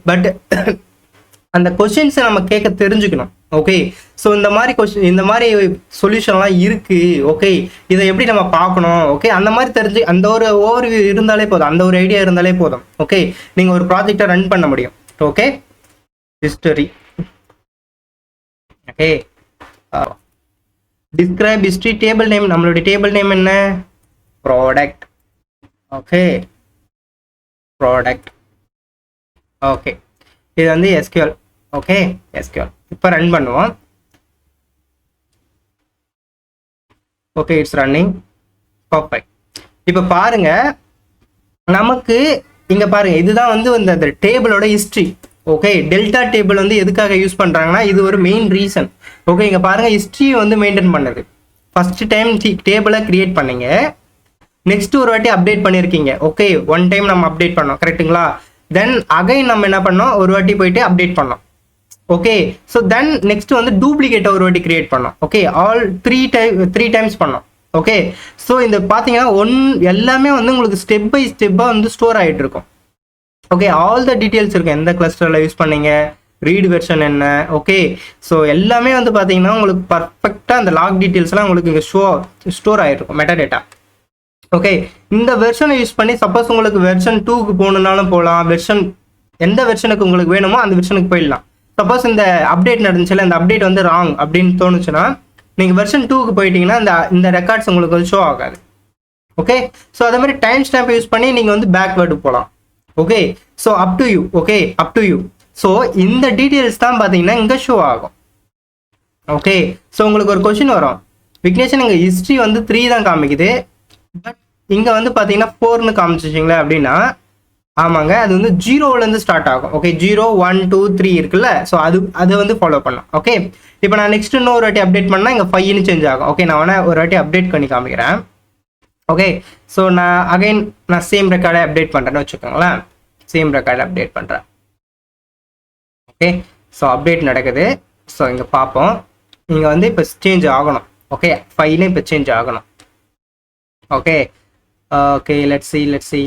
பட் அந்த கொஷின்ஸை நம்ம கேட்க தெரிஞ்சுக்கணும் ஓகே ஸோ இந்த மாதிரி சொல்யூஷன்லாம் இருக்குது ஓகே இதை எப்படி நம்ம பார்க்கணும் ஓகே அந்த மாதிரி அந்த ஒரு ஓவர்வியூ இருந்தாலே போதும் அந்த ஒரு ஐடியா இருந்தாலே போதும் ஓகே நீங்கள் ஒரு ப்ராஜெக்டை ரன் பண்ண முடியும் okay history okay describe history table name நம்மளுடைய டேபிள் நேம் என்ன ப்ராடக்ட் ஓகே ப்ராடக்ட் ஓகே இது வந்து எஸ்கியூஎல் ஓகே எஸ்கியூஎல் இப்போ ரன் பண்ணுவோம் ஓகே, இட்ஸ் ரன்னிங். பர்ஃபெக்ட். இப்போ பாருங்க, நமக்கு இங்க பாருங்க, இதுதான் வந்து இந்த டேபிளோட ஹிஸ்ட்ரி. ஓகே, டெல்டா டேபிள் வந்து எதுக்காக யூஸ் பண்றாங்கன்னா இது ஒரு மெயின் ரீசன். ஓகே, இங்க பாருங்க ஹிஸ்ட்ரி வந்து மெயின்டைன் பண்ணுது. ஃபர்ஸ்ட் டைம் டேபிளை கிரியேட் பண்ணீங்க, நெக்ஸ்ட் ஒரு வாட்டி அப்டேட் பண்ணியிருக்கீங்க. ஓகே, ஒன் டைம் நம்ம அப்டேட் பண்ணோம், கரெக்ட்டுங்களா? தென் அகைன் நம்ம என்ன பண்ணோம், ஒரு வாட்டி போயிட்டு அப்டேட் பண்ணோம். ஓகே, ஸோ தென் நெக்ஸ்ட் வந்து டூப்ளிகேட்டை ஒரு வாட்டி கிரியேட் பண்ணோம். ஓகே, ஆல் த்ரீ டைம்ஸ் பண்ணோம். ஓகே, ஸோ இந்த பார்த்தீங்கன்னா எல்லாமே வந்து உங்களுக்கு ஸ்டெப் பை ஸ்டெப்பாக வந்து ஸ்டோர் ஆகிட்டு இருக்கும். ஓகே, ஆல் த டீட்டெயில்ஸ் இருக்கும், எந்த கிளஸ்டரில் யூஸ் பண்ணீங்க, ரீட் வெர்ஷன் என்ன. ஓகே, ஸோ எல்லாமே வந்து பார்த்தீங்கன்னா உங்களுக்கு பர்ஃபெக்டாக அந்த லாக் டீட்டெயில்ஸ்லாம் உங்களுக்கு இங்கே ஸ்டோர் ஆகிருக்கும், மெட்டாடேட்டா. ஓகே, இந்த வெர்ஷனை யூஸ் பண்ணி சப்போஸ் உங்களுக்கு வெர்ஷன் 2க்கு போகணுன்னாலும் போகலாம். எந்த வெர்ஷனுக்கு உங்களுக்கு வேணுமோ அந்த வெர்ஷனுக்கு போயிடலாம். சப்போஸ் இந்த அப்டேட் நடந்துச்சுல, இந்த அப்டேட் வந்து ராங் அப்படின்னு தோணுச்சுன்னா நீங்கள் வெர்ஷன் 2க்கு போயிட்டீங்கன்னா இந்த ரெக்கார்ட்ஸ் உங்களுக்கு வந்து ஷோ ஆகாது. ஓகே, ஸோ அதே மாதிரி டைம் ஸ்டாம்ப் யூஸ் பண்ணி நீங்கள் வந்து பேக்வேர்டு போகலாம். Okay, so up to you. Okay, up to you. So இந்த டீட்டெயில்ஸ் தான் பார்த்தீங்கன்னா இங்கே ஷோ ஆகும். ஓகே, ஸோ உங்களுக்கு ஒரு கொஸ்டின் வரும், விக்னேஷன் இங்கே ஹிஸ்ட்ரி வந்து 3 தான் காமிக்குது, பட் இங்கே வந்து பார்த்தீங்கன்னா 4ன்னு காமிச்சிச்சிங்களே அப்படின்னா, ஆமாங்க, அது வந்து 0லேருந்து ஸ்டார்ட் ஆகும். ஓகே, 0 1 2 3 இருக்குல்ல, ஸோ அது வந்து ஃபாலோ பண்ணலாம். ஓகே, இப்போ நான் நெக்ஸ்ட் இன்னொரு வாட்டி அப்டேட் பண்ணால் இங்கே 5ன்னு சேஞ்ச் ஆகும். ஓகே, நான் வேணா ஒரு வாட்டி அப்டேட் பண்ணி காமிக்கிறேன். ஓகே, ஸோ நான் சேம் ரெக்கார்டை அப்டேட் பண்ணுறேன்னு வச்சுக்கோங்களேன். சேம் ரெக்கார்டை அப்டேட் பண்ணுறேன். ஓகே, ஸோ அப்டேட் நடக்குது. ஸோ இங்கே பார்ப்போம், இங்கே வந்து இப்போ சேஞ்ச் ஆகணும். ஓகே, 5ன்னு இப்போ சேஞ்ச் ஆகணும். Okay, okay, let's see.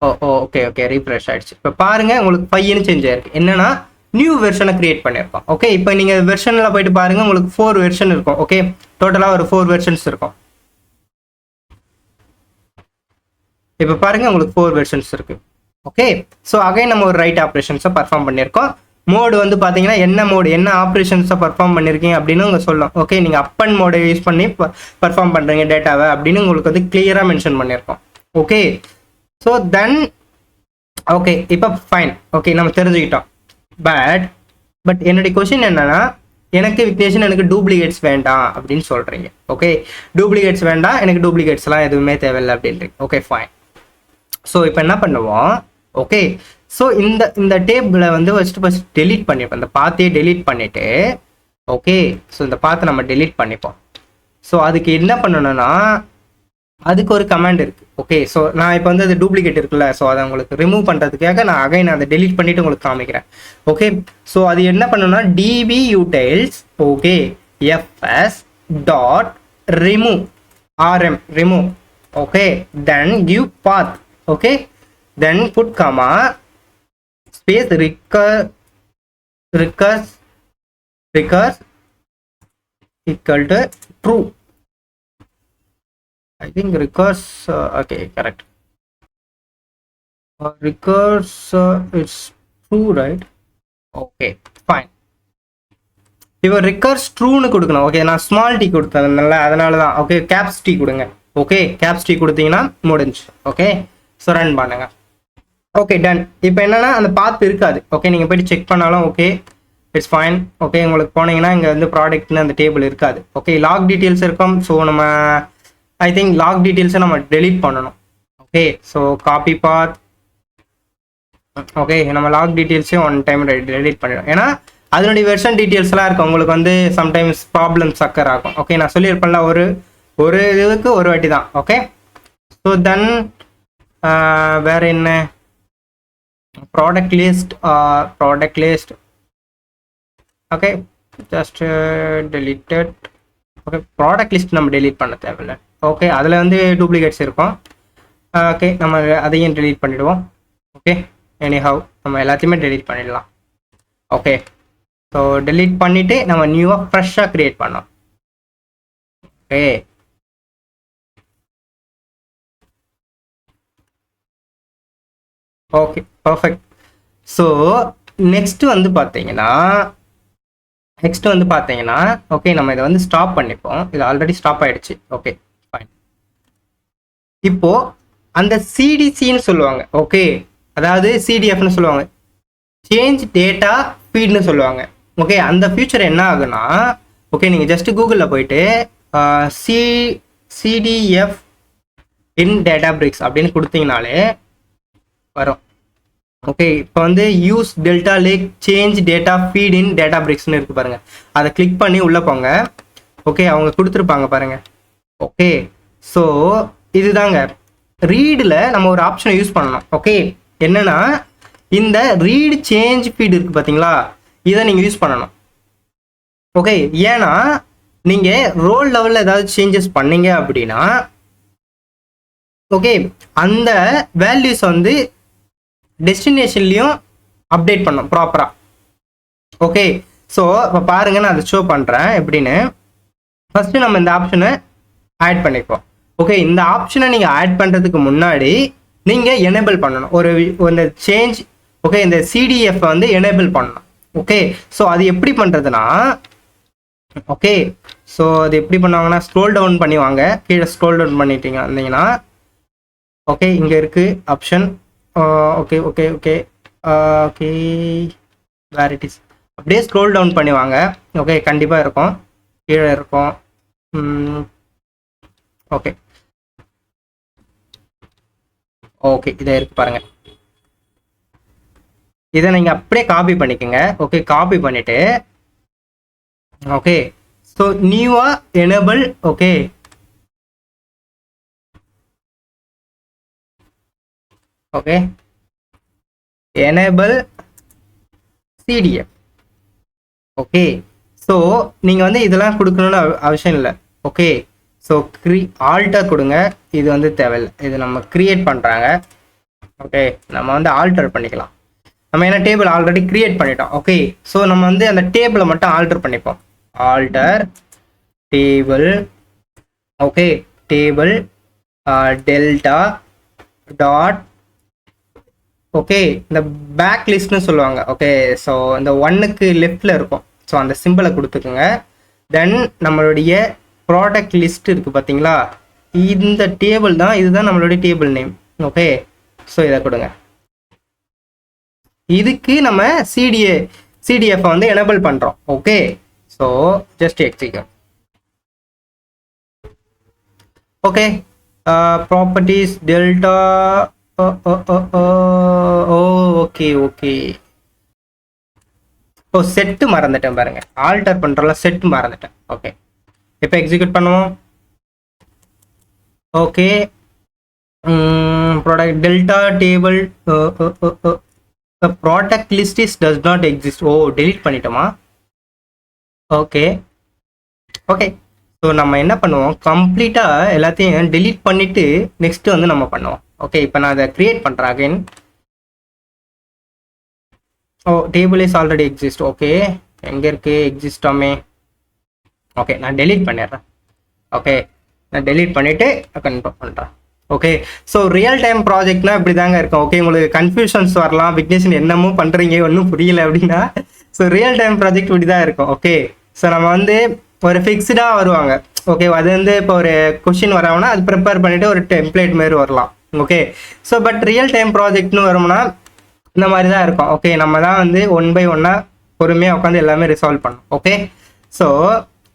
Okay, refresh ஆயிடுச்சு. இப்போ பாருங்க, உங்களுக்கு 5ன்னு சேஞ்ச் ஆயிருக்கு. என்னன்னா நியூ வெர்ஷனை கிரியேட் பண்ணியிருக்கோம். ஓகே, இப்போ நீங்கள் வெர்ஷனில் போயிட்டு பாருங்க, உங்களுக்கு 4 வெர்ஷன் இருக்கும். ஓகே, டோட்டலாக ஒரு 4 வெர்ஷன்ஸ் இருக்கும். இப்போ பாருங்க, உங்களுக்கு 4 வெர்ஷன்ஸ் இருக்கு. ஓகே, ஸோ அகைன் நம்ம ஒரு ரைட் ஆப்ரேஷன்ஸை பர்ஃபார்ம் பண்ணியிருக்கோம். மோடு வந்து பார்த்தீங்கன்னா என்ன ஆப்ரேஷன்ஸை பர்ஃபார்ம் பண்ணியிருக்கீங்க அப்படின்னு உங்க சொல்லலாம். ஓகே, நீங்கள் அப் அண்ட் மோடை யூஸ் பண்ணி பர்ஃபார்ம் பண்ணுறீங்க டேட்டாவை அப்படின்னு உங்களுக்கு வந்து கிளியராக மென்ஷன் பண்ணியிருக்கோம். ஓகே, ஸோ தென் ஓகே, இப்போ ஃபைன். ஓகே, நம்ம தெரிஞ்சுக்கிட்டோம். பட் என்னுடைய கொஸ்டின் என்னன்னா, எனக்கு டூப்ளிகேட்ஸ் வேண்டாம் அப்படின்னு சொல்கிறீங்க. ஓகே, டூப்ளிகேட்ஸ் வேண்டாம், எனக்கு டூப்ளிகேட்ஸ்லாம் எதுவுமே தேவையில்லை அப்படின்றீங்க. Okay, fine. ஸோ இப்போ என்ன பண்ணுவோம், ஓகே, ஸோ இந்த டேபிளை வந்து ஃபர்ஸ்ட் டெலீட் பண்ணிப்போம். இந்த பாத்தையே டெலீட் பண்ணிவிட்டு, ஓகே, ஸோ இந்த பாத்தை நம்ம டெலீட் பண்ணிப்போம். ஸோ அதுக்கு என்ன பண்ணணும்னா, அதுக்கு ஒரு கமாண்ட் இருக்குது. ஓகே, ஸோ நான் இப்போ வந்து அது டூப்ளிகேட் இருக்குல்ல, ஸோ அதை உங்களுக்கு ரிமூவ் பண்ணுறதுக்காக நான் அகைன் அதை டெலீட் பண்ணிவிட்டு உங்களுக்கு காமிக்கிறேன். ஓகே, ஸோ அது என்ன பண்ணணும்னா dbutils, okay, fs dot remove remove. Okay, then give path. Okay, then put comma space recurs equal to true. I think recurs, okay, correct. Recurs is true, right? Okay, fine. இப்போ recurs ட்ரூன்னு கொடுக்கணும். ஓகே, நான் ஸ்மால் டி கொடுத்ததுனால அதனால தான். ஓகே, கேப்ஸ் டி கொடுங்க. ஓகே, கேப்ஸ் டி கொடுத்தீங்கன்னா முடிஞ்சு. ஓகே, ஸோ ரன் பண்ணுங்க. Okay, done. இப்போ என்னன்னா அந்த பாத் இருக்காது. ஓகே, நீங்கள் போய்ட்டு செக் பண்ணாலும் ஓகே, இட்ஸ் ஃபைன். ஓகே, உங்களுக்கு போனீங்கன்னா இங்கே வந்து ப்ராடக்ட்னு அந்த டேபிள் இருக்காது. ஓகே, லாக் டீட்டெயில்ஸ் இருக்கும். ஸோ நம்ம ஐ திங்க் லாக் டீட்டெயில்ஸை நம்ம டெலீட் பண்ணணும். ஓகே, ஸோ காப்பி பாத். ஓகே, நம்ம லாக் டீட்டெயில்ஸையும் ஒன் டைம் டெலீட் பண்ணிடும். ஏன்னா அதனுடைய வெர்ஷன் டீட்டெயில்ஸ்லாம் இருக்கும். உங்களுக்கு வந்து சம்டைம்ஸ் ப்ராப்ளம்ஸ் அக்கர் ஆகும். ஓகே, நான் சொல்லியிருப்பேன்ல, ஒரு இதுக்கு ஒரு வாட்டி தான். ஓகே, ஸோ தென் வேற என்ன, product list. Okay, just deleted. Okay, product list நம்ம டெலீட் பண்ண தேவையில்லை. ஓகே, அதில் வந்து டூப்ளிகேட்ஸ் இருக்கும். ஓகே, நம்ம அதையும் டெலீட் பண்ணிவிடுவோம். ஓகே, எனிஹவ் நம்ம எல்லாத்தையுமே டெலீட் பண்ணிடலாம். ஓகே, ஸோ டெலீட் பண்ணிவிட்டு நம்ம நியூவாக ஃப்ரெஷ்ஷாக க்ரியேட் பண்ணோம். Okay, okay, perfect. So next வந்து பார்த்தீங்கன்னா ஓகே, நம்ம இதை வந்து ஸ்டாப் பண்ணிப்போம். இது ஆல்ரெடி ஸ்டாப் ஆயிடுச்சு. Okay, fine. இப்போ அந்த சிடிசின்னு சொல்லுவாங்க. ஓகே, அதாவது சிடிஎஃப்னு சொல்லுவாங்க, சேஞ்ச் டேட்டா ஃபீட்னு சொல்லுவாங்க. ஓகே, அந்த ஃபியூச்சர் என்ன ஆகுனா, ஓகே நீங்கள் ஜஸ்ட் கூகுளில் போயிட்டு CDF இன் டேட்டாபிரிக்ஸ் அப்படின்னு கொடுத்தீங்கனாலே வரும். ஓகே, இப்போ வந்து use delta lake change data feed in டேட்டாபிரிக்ஸ்னு இருக்கு பாருங்க, அதை கிளிக் பண்ணி உள்ளே போங்க. ஓகே, அவங்க கொடுத்துருப்பாங்க பாருங்க. ஓகே, ஸோ இதுதாங்க ரீடில் நம்ம ஒரு ஆப்ஷனை யூஸ் பண்ணணும். ஓகே, என்னன்னா இந்த ரீட் சேஞ்ச் ஃபீட் இருக்கு பார்த்தீங்களா, இதை நீங்கள் யூஸ் பண்ணணும். ஓகே, ஏன்னா நீங்கள் ரோல் லெவலில் ஏதாவது சேஞ்சஸ் பண்ணீங்க அப்படின்னா ஓகே அந்த வேல்யூஸ் வந்து டெஸ்டினேஷன்லையும் அப்டேட் பண்ணும் ப்ராப்பராக. ஓகே, ஸோ இப்போ பாருங்கள், நான் அதை ஷோ பண்ணுறேன் எப்படின்னு. ஃபஸ்ட்டு நம்ம இந்த ஆப்ஷனை ஆட் பண்ணிப்போம். ஓகே, இந்த ஆப்ஷனை நீங்கள் ஆட் பண்ணுறதுக்கு முன்னாடி நீங்கள் எனேபிள் பண்ணணும் ஒரு சேஞ்ச். ஓகே, இந்த CDF வந்து எனேபிள் பண்ணணும். ஓகே, ஸோ அது எப்படி பண்ணுறதுனா, ஓகே ஸோ அது எப்படி பண்ணுவாங்கன்னா ஸ்க்ரோல் டவுன் பண்ணி வாங்க, கீழே ஸ்க்ரோல் டவுன் பண்ணிட்டீங்க வந்தீங்கன்னா ஓகே இங்கே இருக்குது option. Okay okay okay okay where it is, அப்படியே ஸ்க்ரோல் டவுன் பண்ணி வாங்க. ஓகே, கண்டிப்பாக இருக்கும், கீழே இருக்கும். ஓகே ஓகே இதை இருக்கு பாருங்கள், இதை நீங்கள் அப்படியே காப்பி பண்ணிக்கோங்க. ஓகே, காப்பி பண்ணிவிட்டு ஓகே ஸோ நியூவாக enable. Okay okay enable CDF. Okay, so நீங்கள் வந்து இதெல்லாம் கொடுக்கணும்னு அவசியம் இல்லை. ஓகே, ஸோ ஆல்டர் கொடுங்க, இது வந்து தேவையில்லை, இது நம்ம கிரியேட் பண்ணுறாங்க. ஓகே, நம்ம வந்து ஆல்டர் பண்ணிக்கலாம். நம்ம என்ன டேபிள் ஆல்ரெடி கிரியேட் பண்ணிட்டோம். ஓகே, ஸோ நம்ம வந்து அந்த டேபிளை மட்டும் ஆல்டர் பண்ணிப்போம். Alter table. Okay, table delta dot. Okay, இந்த பேக் லிஸ்ட்னு சொல்லுவாங்க. ஓகே, ஸோ இந்த 1க்கு லெஃப்டில் இருக்கும், ஸோ அந்த சிம்பிளை கொடுத்துக்குங்க. தென் நம்மளுடைய ப்ராடக்ட் லிஸ்ட் இருக்குது பார்த்தீங்களா, இந்த டேபிள் தான், இதுதான் நம்மளுடைய டேபிள் நேம். ஓகே, ஸோ இதை கொடுங்க. இதுக்கு நம்ம CDF வந்து எனேபிள் பண்ணுறோம். Okay, so just execute. Okay, properties delta. Okay okay set மறந்துட்டேன் பாருங்க, ஆல்டர் பண்றோம்ல, செட் மறந்துட்டேன். ஓகே, இப்போ எக்ஸிக்யூட் பண்ணுவோம். Okay, product delta table product list is does not exist. Delete பண்ணிட்டோமா? ஓகே ஓகே ஸோ நம்ம என்ன பண்ணுவோம், கம்ப்ளீட்டாக எல்லாத்தையும் டெலீட் பண்ணிவிட்டு நெக்ஸ்ட்டு வந்து நம்ம பண்ணுவோம். ஓகே, இப்போ நான் அதை க்ரியேட் பண்ணுறேன் again. Table is already exist. Okay, எங்கே இருக்குது எக்ஸிஸ்டாமே? ஓகே, நான் டெலீட் பண்ணிடுறேன். ஓகே, நான் டெலீட் பண்ணிவிட்டு கன்ஃபார்ம் பண்ணுறேன். ஓகே, ஸோ ரியல் டைம் ப்ராஜெக்ட்னா இப்படி தாங்க இருக்கும். ஓகே, உங்களுக்கு கன்ஃபியூஷன்ஸ் வரலாம், விக்னேஷன் என்னமோ பண்ணுறீங்க ஒன்றும் புரியல அப்படின்னா. ஸோ ரியல் டைம் ப்ராஜெக்ட் இப்படி தான் இருக்கும். ஓகே, ஸோ நம்ம வந்து ஒரு ஃபிக்ஸ்டாக வருவாங்க. ஓகே, அது வந்து இப்போ ஒரு கொஷின் வராங்கன்னா அது ப்ரிப்பேர் பண்ணிவிட்டு ஒரு டெம்ப்ளேட் மாதிரி வரலாம். Okay, so but real time ப்ராஜெக்ட்னு வரும்னா இந்த மாதிரி தான் இருக்கும். ஓகே, நம்ம தான் வந்து 1 by 1 பொறுமையாக உட்காந்து எல்லாமே ரிசால்வ் பண்ணணும். ஓகே, ஸோ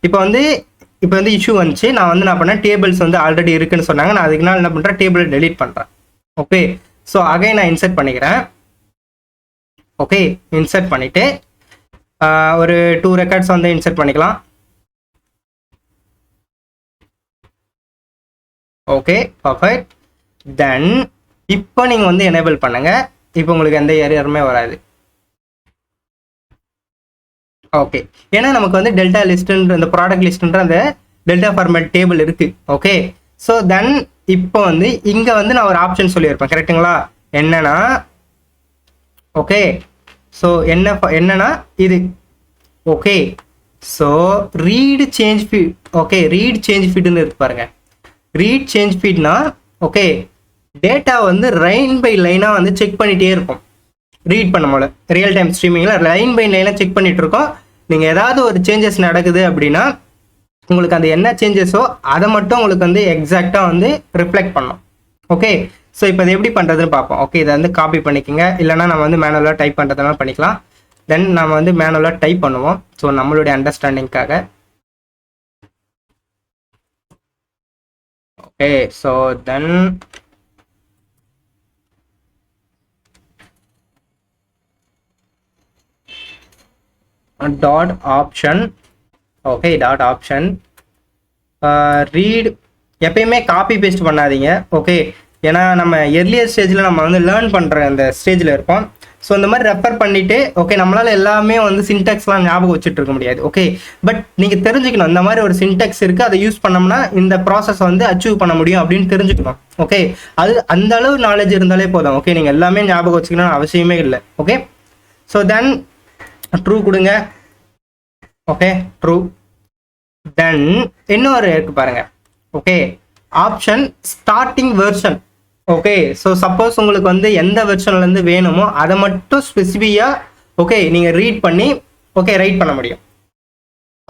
இப்போ வந்து இஷ்யூ வந்துச்சு, நான் வந்து என்ன பண்ணேன், டேபிள்ஸ் வந்து ஆல்ரெடி இருக்குன்னு சொன்னாங்க, நான் அதுக்கு நாள் என்ன பண்ணுறேன், டேபிள் டெலீட் பண்ணுறேன். ஓகே, ஸோ அகைன் நான் இன்சர்ட் பண்ணிக்கிறேன். ஓகே, இன்சர்ட் பண்ணிவிட்டு ஒரு 2 ரெக்கார்ட்ஸ் வந்து இன்சர்ட் பண்ணிக்கலாம். Okay, perfect. தென் இப்போ நீங்கள் வந்து எனேபிள் பண்ணுங்க, இப்போ உங்களுக்கு எந்த எரருமே வராது. ஓகே, ஏன்னா நமக்கு வந்து டெல்டா லிஸ்ட்ன்ற இந்த ப்ராடக்ட் லிஸ்ட்ன்ற அந்த டெல்டா ஃபார்மேட் டேபிள் இருக்கு. ஓகே, ஸோ தென் இப்போ வந்து இங்கே வந்து நான் ஒரு ஆப்ஷன் சொல்லியிருப்பேன், கரெக்டுங்களா? என்னன்னா ஓகே, ஸோ என்னன்னா இது. Okay, so read change feed. Okay, read change ஃபீட்னு இருக்கு பாருங்க. ரீட் சேஞ்ச் ஃபீட்னா ஓகே டேட்டா வந்து லைன் பை லைனாக வந்து செக் பண்ணிகிட்டே இருக்கும். ரீட் பண்ணும் போல ரியல் டைம் ஸ்ட்ரீமிங்கில் லைன் பை லைனாக செக் பண்ணிகிட்டு இருக்கோம். நீங்கள் ஏதாவது ஒரு சேஞ்சஸ் நடக்குது அப்படின்னா உங்களுக்கு அந்த என்ன சேஞ்சஸோ அதை மட்டும் உங்களுக்கு வந்து எக்ஸாக்டாக வந்து ரிஃப்ளெக்ட் பண்ணணும். ஓகே, ஸோ இப்போ இது எப்படி பண்ணுறதுன்னு பார்ப்போம். ஓகே, இதை வந்து காப்பி பண்ணிக்கோங்க, இல்லைனா நம்ம வந்து மேனுவலாக டைப் பண்ணுறதுனால பண்ணிக்கலாம். தென் நம்ம வந்து மேனுவலாக டைப் பண்ணுவோம். ஸோ நம்மளுடைய அண்டர்ஸ்டாண்டிங்காக. Okay, so then dot option. Okay, dot option read. எப்பயுமே காப்பி பேஸ்ட் பண்ணாதீங்க. ஓகே, ஏன்னா நம்ம எர்லியர் ஸ்டேஜில் நம்ம வந்து லேர்ன் பண்ணுற அந்த ஸ்டேஜில் இருப்போம். ஸோ இந்த மாதிரி ரெஃபர் பண்ணிவிட்டு ஓகே நம்மளால் எல்லாமே வந்து சின்டெக்ஸ்லாம் ஞாபகம் வச்சுட்டு இருக்க முடியாது. ஓகே, பட் நீங்கள் தெரிஞ்சுக்கணும் இந்த மாதிரி ஒரு சின்டெக்ஸ் இருக்குது, அதை யூஸ் பண்ணோம்னா இந்த ப்ராசஸ் வந்து அச்சீவ் பண்ண முடியும் அப்படின்னு தெரிஞ்சுக்கணும். ஓகே, அது அந்த அளவு நாலேஜ் இருந்தாலே போதும். ஓகே, நீங்கள் எல்லாமே ஞாபகம் வச்சுக்கணும்னு அவசியமே இல்லை. ஓகே, ஸோ தென் ட்ரூ கொடுங்க. Okay, true. தென் இன்னொரு இருக்கு பாருங்க. Okay, option starting version. Okay, so suppose உங்களுக்கு வந்து எந்த வெர்ஷன்லேருந்து வேணுமோ அதை மட்டும் ஸ்பெசிஃபிக்காக ஓகே நீங்கள் ரீட் பண்ணி ஓகே ரைட் பண்ண முடியும்.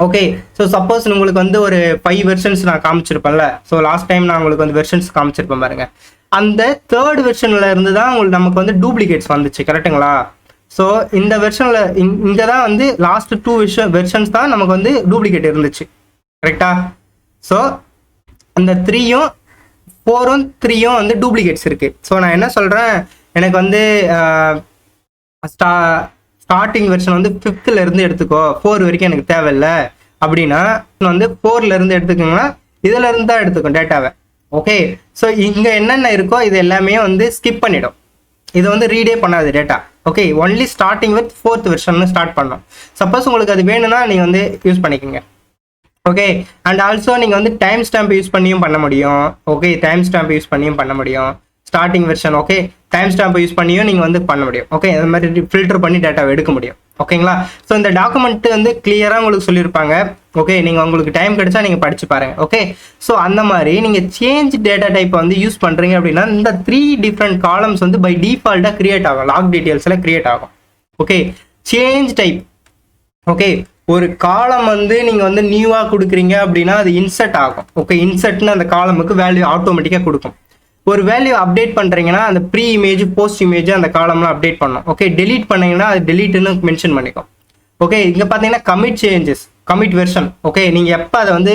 ஓகே, ஸோ சப்போஸ் உங்களுக்கு வந்து ஒரு 5 வெர்ஷன்ஸ் நான் காமிச்சிருப்பேன்ல. ஸோ லாஸ்ட் டைம் நான் உங்களுக்கு வந்து வெர்ஷன்ஸ் காமிச்சிருப்பேன் பாருங்க. அந்த 3rd வெர்ஷனில் இருந்து தான் உங்களுக்கு நமக்கு வந்து டூப்ளிகேட்ஸ் வந்துச்சு, கரெக்டுங்களா? ஸோ இந்த வெர்ஷனில் இங்கே தான் வந்து லாஸ்ட் 2 வெர்ஷன்ஸ் தான் நமக்கு வந்து டூப்ளிகேட் இருந்துச்சு, கரெக்டா? ஸோ அந்த 3யும் 4ம் 3யும் வந்து டூப்ளிகேட்ஸ் இருக்குது. ஸோ நான் என்ன சொல்கிறேன், எனக்கு வந்து ஸ்டார்டிங் வெர்ஷன் வந்து 5th இருந்து எடுத்துக்கோ, 4 வரைக்கும் எனக்கு தேவையில்லை அப்படின்னா வந்து 4ல இருந்து எடுத்துக்கோங்கன்னா இதுல இருந்து தான் எடுத்துக்கும் டேட்டாவை. ஓகே, ஸோ இங்கே என்னென்ன இருக்கோ இது எல்லாமே வந்து ஸ்கிப் பண்ணிடும். இது வந்து ரீடே பண்ணாது data. Okay, only starting with 4th version start பண்ணோம். சப்போஸ் உங்களுக்கு அது வேணும்னா நீங்கள் வந்து யூஸ் பண்ணிக்கோங்க. ஓகே, அண்ட் ஆல்சோ நீங்கள் வந்து டைம் ஸ்டாம்ப் யூஸ் பண்ணியும் பண்ண முடியும். ஓகே, டைம் ஸ்டாம்ப் யூஸ் பண்ணியும் பண்ண முடியும் starting version. Okay, time stamp use பண்ணியும் நீங்கள் வந்து பண்ண முடியும். ஓகே, அந்த மாதிரி ஃபில்டர் பண்ணி டேட்டாவை எடுக்க முடியும். ஓகேங்களா? ஸோ இந்த டாக்குமெண்ட் வந்து கிளியராக உங்களுக்கு சொல்லியிருப்பாங்க. ஓகே, நீங்கள் உங்களுக்கு டைம் கிடைச்சா நீங்கள் படிச்சு பாருங்க. ஓகே, ஸோ அந்த மாதிரி நீங்கள் சேஞ்ச் டேட்டா டைப்பை வந்து யூஸ் பண்ணுறீங்க அப்படின்னா இந்த 3 டிஃப்ரெண்ட் காலம்ஸ் வந்து பை டிஃபால்ட்டாக கிரியேட் ஆகும், லாக் டீட்டெயில்ஸில் கிரியேட் ஆகும். Okay, change type. ஓகே, ஒரு காலம் வந்து நீங்கள் வந்து நியூவாக கொடுக்குறீங்க அப்படின்னா அது இன்சர்ட் ஆகும். ஓகே, இன்சர்ட்னு அந்த காலமுக்கு வேல்யூ ஆட்டோமேட்டிக்காக கொடுக்கும். ஒரு வேல்யூ அப்டேட் பண்ணுறீங்கன்னா அந்த ப்ரீ இமேஜ் போஸ்ட் இமேஜ் அந்த காலம்லாம் அப்டேட் பண்ணும். ஓகே, டெலீட் பண்ணீங்கன்னா அது டெலீட்னு மென்ஷன் பண்ணிக்கும். ஓகே, இங்கே பார்த்தீங்கன்னா commit changes, commit version. Okay, நீங்கள் எப்போ அதை வந்து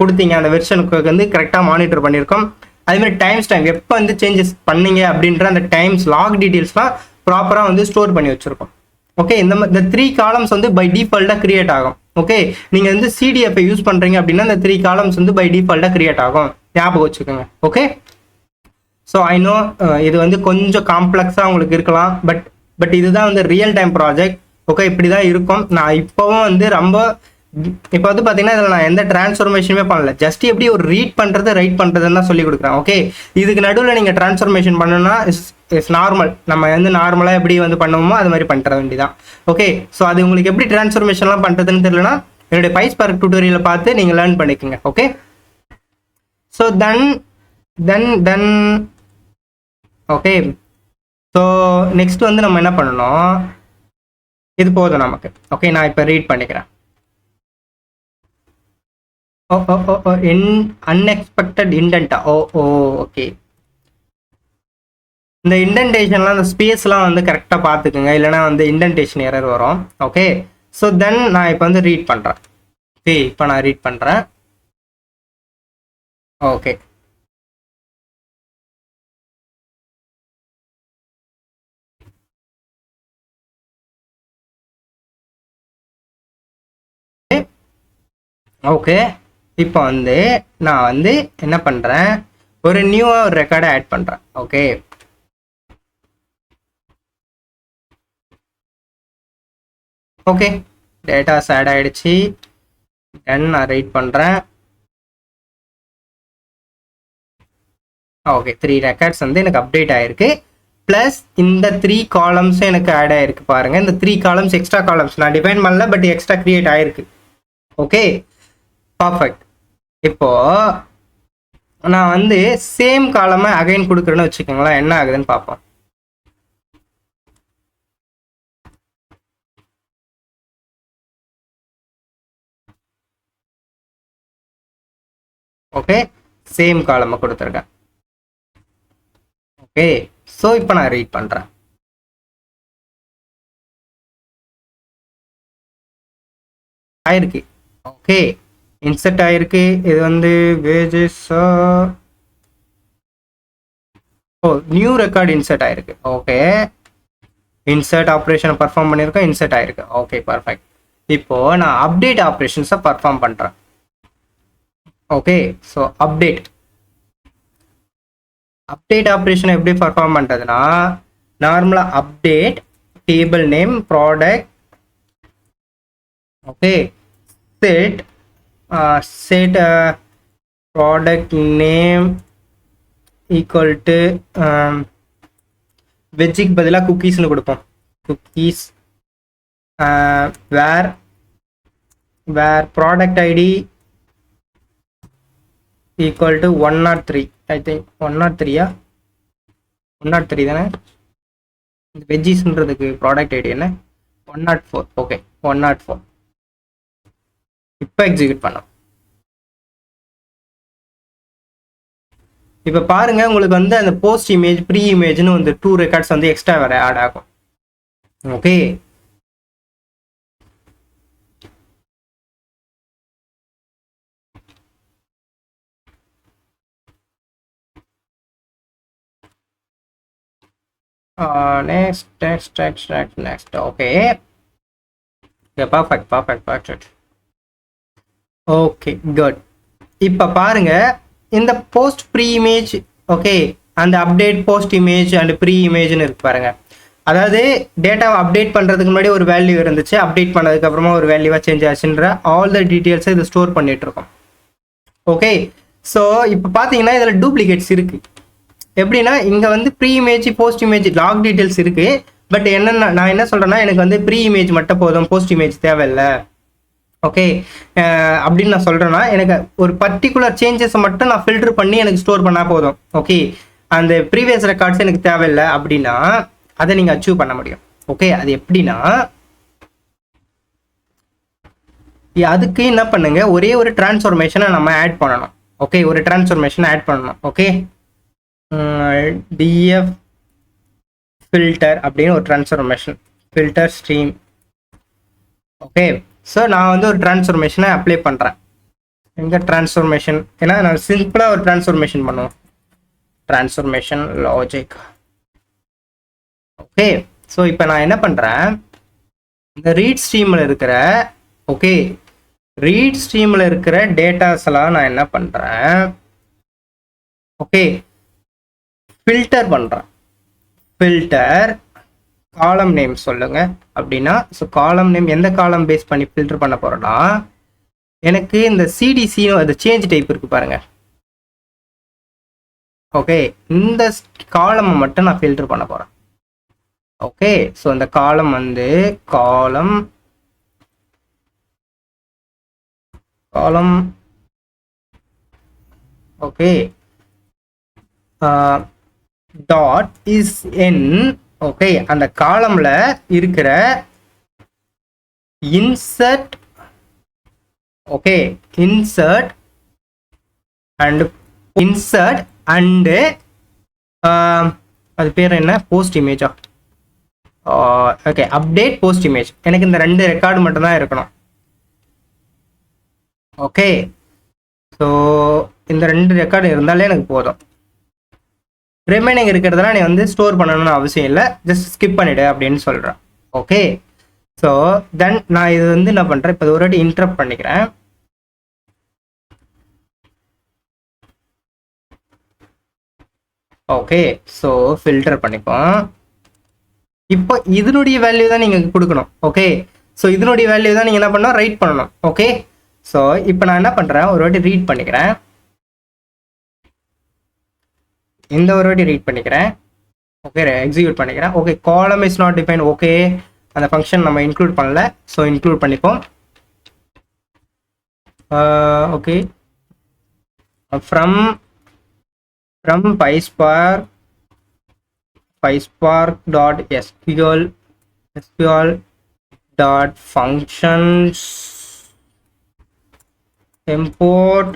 கொடுத்தீங்க அந்த வெர்ஷனுக்கு வந்து கரெக்டாக மானிட்டர் பண்ணியிருக்கோம். அதேமாதிரி டைம்ஸ் டைம் எப்போ வந்து சேஞ்சஸ் பண்ணீங்க அப்படின்ற அந்த டைம்ஸ் லாக் டீட்டெயில்ஸ்லாம் ப்ராப்பராக வந்து ஸ்டோர் பண்ணி வச்சுருக்கோம். ஓகே, இந்த 3 காலம்ஸ் வந்து பை டிஃபால்ட்டாக கிரியேட் ஆகும். ஓகே, நீங்கள் வந்து சிடிஎஃப் யூஸ் பண்ணுறீங்க அப்படின்னா இந்த 3 காலம்ஸ் வந்து பை டிஃபால்ட்டாக கிரியேட் ஆகும், ஞாபகம் வச்சுக்கோங்க. ஓகே, ஸோ ஐ நோ இது வந்து கொஞ்சம் காம்ப்ளெக்ஸாக உங்களுக்கு இருக்கலாம், பட் இதுதான் வந்து ரியல் டைம் ப்ராஜெக்ட். ஓகே, இப்படி தான் இருக்கும். நான் இப்போவும் வந்து ரொம்ப இப்போ வந்து பார்த்தீங்கன்னா இதில் நான் எந்த டிரான்ஸ்ஃபர்மேஷனுமே பண்ணல, ஜஸ்ட் எப்படி ஒரு ரீட் பண்ணுறது ரைட் பண்ணுறதுன்னு தான் சொல்லி கொடுக்குறேன். ஓகே, இதுக்கு நடுவில் நீங்கள் டிரான்ஸ்ஃபர்மேஷன் பண்ணணும்னா இட்ஸ் நார்மல். நம்ம வந்து நார்மலாக எப்படி வந்து பண்ணுவோமோ அது மாதிரி பண்ணுற வேண்டியதான். ஓகே, ஸோ அது உங்களுக்கு எப்படி டிரான்ஸ்ஃபர்மேஷன்லாம் பண்ணுறதுன்னு தெரியலனா என்னுடைய பைஸ்பார்க் டியூட்டோரியலை பார்த்து நீங்கள் லேர்ன் பண்ணிக்கோங்க. Okay, so then okay, so next வந்து நம்ம என்ன பண்ணணும், இது போதும் நமக்கு. ஓகே, நான் இப்போ ரீட் பண்ணிக்கிறேன். அன்எக்ஸ்பெக்டட் இண்டென்ட்டா? ஓகே, இந்த இண்டென்டேஷன்லாம் இந்த ஸ்பேஸ்லாம் வந்து கரெக்டாக பார்த்துக்குங்க, இல்லைனா வந்து இண்டென்டேஷன் எரர் வரும். ஓகே, ஸோ தென் நான் இப்போ வந்து ரீட் பண்ணுறேன். ஓகே, இப்போ நான் ரீட் பண்ணுறேன். ஓகே, ஓகே, இப்போ வந்து நான் வந்து என்ன பண்ணுறேன், ஒரு நியூவாக ஒரு ரெக்கார்டை ஆட் பண்ணுறேன். ஓகே, ஓகே, டேட்டாஸ் ஆட் ஆகிடுச்சு. தென் நான் ரைட் பண்ணுறேன். ஓகே, 3 ரெக்கார்ட்ஸ் வந்து எனக்கு அப்டேட் ஆகிருக்கு. ப்ளஸ் இந்த 3 காலம்ஸும் எனக்கு ஆட் ஆகிருக்கு பாருங்கள். இந்த 3 காலம்ஸ் எக்ஸ்ட்ரா காலம்ஸ் நான் டிஃபைன் பண்ணல, பட் எக்ஸ்ட்ரா க்ரியேட் ஆகிருக்கு. Okay, perfect. இப்போ நான் வந்து சேம் காலமை அகைன் கொடுக்குறேன்னு வச்சுக்கோங்களேன், என்ன ஆகுதுன்னு பார்ப்போம். ஓகே, சேம் காலமை கொடுத்துருக்கேன். ஓகே, ஸோ இப்போ நான் ரீட் பண்ணுறேன். ஆயிருக்கு. ஓகே, இன்சர்ட் ஆயிருக்கு. இது வந்து wages, oh new record insert ஆயிருக்கு. ஓகே, இன்சர்ட் ஆப்ரேஷன் பர்ஃபார்ம் பண்ணியிருக்கோம், இன்சர்ட் ஆயிருக்கு. Okay perfect. இப்போ நான் அப்டேட் ஆப்ரேஷன்ஸை பர்ஃபார்ம் பண்ணுறேன். ஓகே, ஸோ அப்டேட் ஆப்ரேஷன் எப்படி பர்ஃபார்ம் பண்ணுறதுன்னா, நார்மலாக update table name product, okay set set product name equal to வெஜ்ஜுக்கு பதிலாக குக்கீஸ்னு கொடுப்போம். Cookies where product ID equal to 103. I think 103 103 தானே இந்த வெஜ்ஜீஸ்ன்றதுக்கு ப்ராடக்ட் ஐடி என்ன 104. ஓகே 104. இப்போ எக்ஸிக்யூட் பண்ணோம். இப்போ பாருங்க, உங்களுக்கு வந்து அந்த போஸ்ட் இமேஜ் ப்ரீ இமேஜ்னு வந்து 2 ரெக்கார்ட்ஸ் வந்து எக்ஸ்ட்ரா வேற ஆட் ஆகும். Okay, next. Okay, yeah, perfect. Okay, good. இப்போ பாருங்க, இந்த போஸ்ட் ப்ரீ இமேஜ், ஓகே அந்த update post image and pre இமேஜ்னு இருக்கு பாருங்க. அதாவது டேட்டாவை அப்டேட் பண்ணுறதுக்கு முன்னாடி ஒரு வேல்யூ இருந்துச்சு, அப்டேட் பண்ணதுக்கு அப்புறமா ஒரு வேல்யூவாக சேஞ்ச் ஆச்சுன்ற ஆல் த டீட்டெயில்ஸை இது ஸ்டோர் பண்ணிட்டு இருக்கோம். ஓகே, ஸோ இப்போ பார்த்தீங்கன்னா இதில் டூப்ளிகேட்ஸ் இருக்கு. எப்படின்னா இங்கே வந்து pre image post image log details இருக்கு. பட் என்னென்ன நான் என்ன சொல்றேன்னா, எனக்கு வந்து ப்ரீ இமேஜ் மட்டும் போதும், போஸ்ட் இமேஜ் தேவையில்லை. ஓகே, அப்படின்னு நான் சொல்றேன்னா, எனக்கு ஒரு பர்டிகுலர் சேஞ்சஸை மட்டும் நான் ஃபில்டர் பண்ணி எனக்கு ஸ்டோர் பண்ணால் போதும். ஓகே, அந்த ப்ரீவியஸ் ரெக்கார்ட்ஸ் எனக்கு தேவையில்லை அப்படின்னா அதை நீங்கள் அச்சீவ் பண்ண முடியும். ஓகே, அது எப்படின்னா, அதுக்கு என்ன பண்ணுங்க, ஒரே ஒரு டிரான்ஸ்ஃபர்மேஷனை நம்ம ஆட் பண்ணணும். ஓகே, ஒரு டிரான்ஸ்ஃபர்மேஷனை ஆட் பண்ணணும். ஓகே, df ஃபில்டர் அப்படின்னு ஒரு transformation, filter stream. Okay, so நான் வந்து ஒரு டிரான்ஸ்ஃபர்மேஷனை அப்ளை பண்ணுறேன். எங்கே டிரான்ஸ்ஃபர்மேஷன், ஏன்னா நான் சிம்பிளாக ஒரு டிரான்ஸ்ஃபர்மேஷன் பண்ணுவோம். Transformation logic. ஓகே, ஸோ இப்போ நான் என்ன பண்ணுறேன், இந்த ரீட் ஸ்ட்ரீமில் இருக்கிற, ஓகே ரீட் ஸ்ட்ரீமில் இருக்கிற டேட்டாஸ் எல்லாம் நான் என்ன பண்ணுறேன், ஓகே ஃபில்டர் பண்ணுறேன். ஃபில்டர் காலம் நேம் சொல்லுங்க அப்படின்னா, ஸோ காலம் நேம் எந்த காலம் பேஸ் பண்ணி ஃபில்டர் பண்ண போறோம்னா, எனக்கு இந்த சிடிசின்னு அது சேஞ்ச் டைப் இருக்கு பாருங்க. ஓகே, இந்த காலம் மட்டும் நான் ஃபில்டர் பண்ண போறேன். ஓகே, ஸோ இந்த காலம் வந்து காலம் okay dot is N. Okay, அந்த காலம்ல இருக்கிற இன்சர்ட், ஓகே இன்சர்ட் அண்ட் அது பேர் என்ன, போஸ்ட் இமேஜா, ஓகே அப்டேட் போஸ்ட் இமேஜ். எனக்கு இந்த 2 ரெக்கார்டு மட்டும் தான் இருக்கணும். ஓகே, ஸோ இந்த 2 ரெக்கார்டு இருந்தாலே எனக்கு போதும். ரிமைனிங் இருக்கிறதெல்லாம் நீ வந்து ஸ்டோர் பண்ணணும்னு அவசியம் இல்லை, ஜஸ்ட் ஸ்கிப் பண்ணிடு அப்படின்னு சொல்கிறேன். ஓகே, ஸோ தென் நான் இது வந்து என்ன பண்ணுறேன், இப்போ ஒரு வாட்டி இன்டரப்ட் பண்ணிக்கிறேன். ஓகே, ஸோ ஃபில்டர் பண்ணிப்போம். இப்போ இதனுடைய வேல்யூ தான் நீங்கள் கொடுக்கணும். ஓகே, ஸோ இதனுடைய வேல்யூ தான் நீங்கள் என்ன பண்ணணும், ரைட் பண்ணணும். ஓகே, ஸோ இப்போ நான் என்ன பண்ணுறேன், ஒரு வாட்டி ரீட் பண்ணிக்கிறேன். இந்த ஒரு வாட்டி ரீட் பண்ணிக்கிறேன். ஓகே, எக்ஸிக்யூட் பண்ணிக்கிறேன். ஓகே, காலம் இஸ் நாட் டிஃபைன். ஓகே, அந்த ஃபங்க்ஷன் நம்ம இன்க்ளூட் பண்ணல, ஸோ இன்க்ளூட் பண்ணிப்போம். Okay, from PySpark dot SQL dot functions import.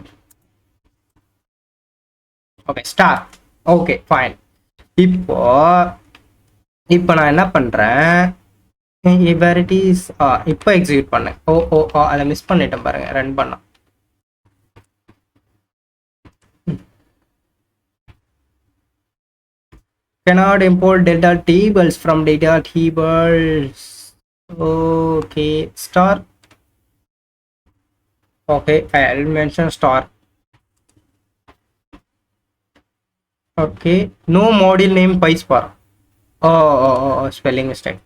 Okay star. Okay fine. இப்போ நான் என்ன பண்றேன், வேர் இட் இஸ் இப்போ எக்ஸிக்யூட் பண்ணேன். அதை மிஸ் பண்ணிட்டேன் பாருங்க, ரன் பண்ண. Cannot import delta tables from data tables. Okay, star. Okay, I'll mention star. Okay, no module name PySpark. Spelling mistake.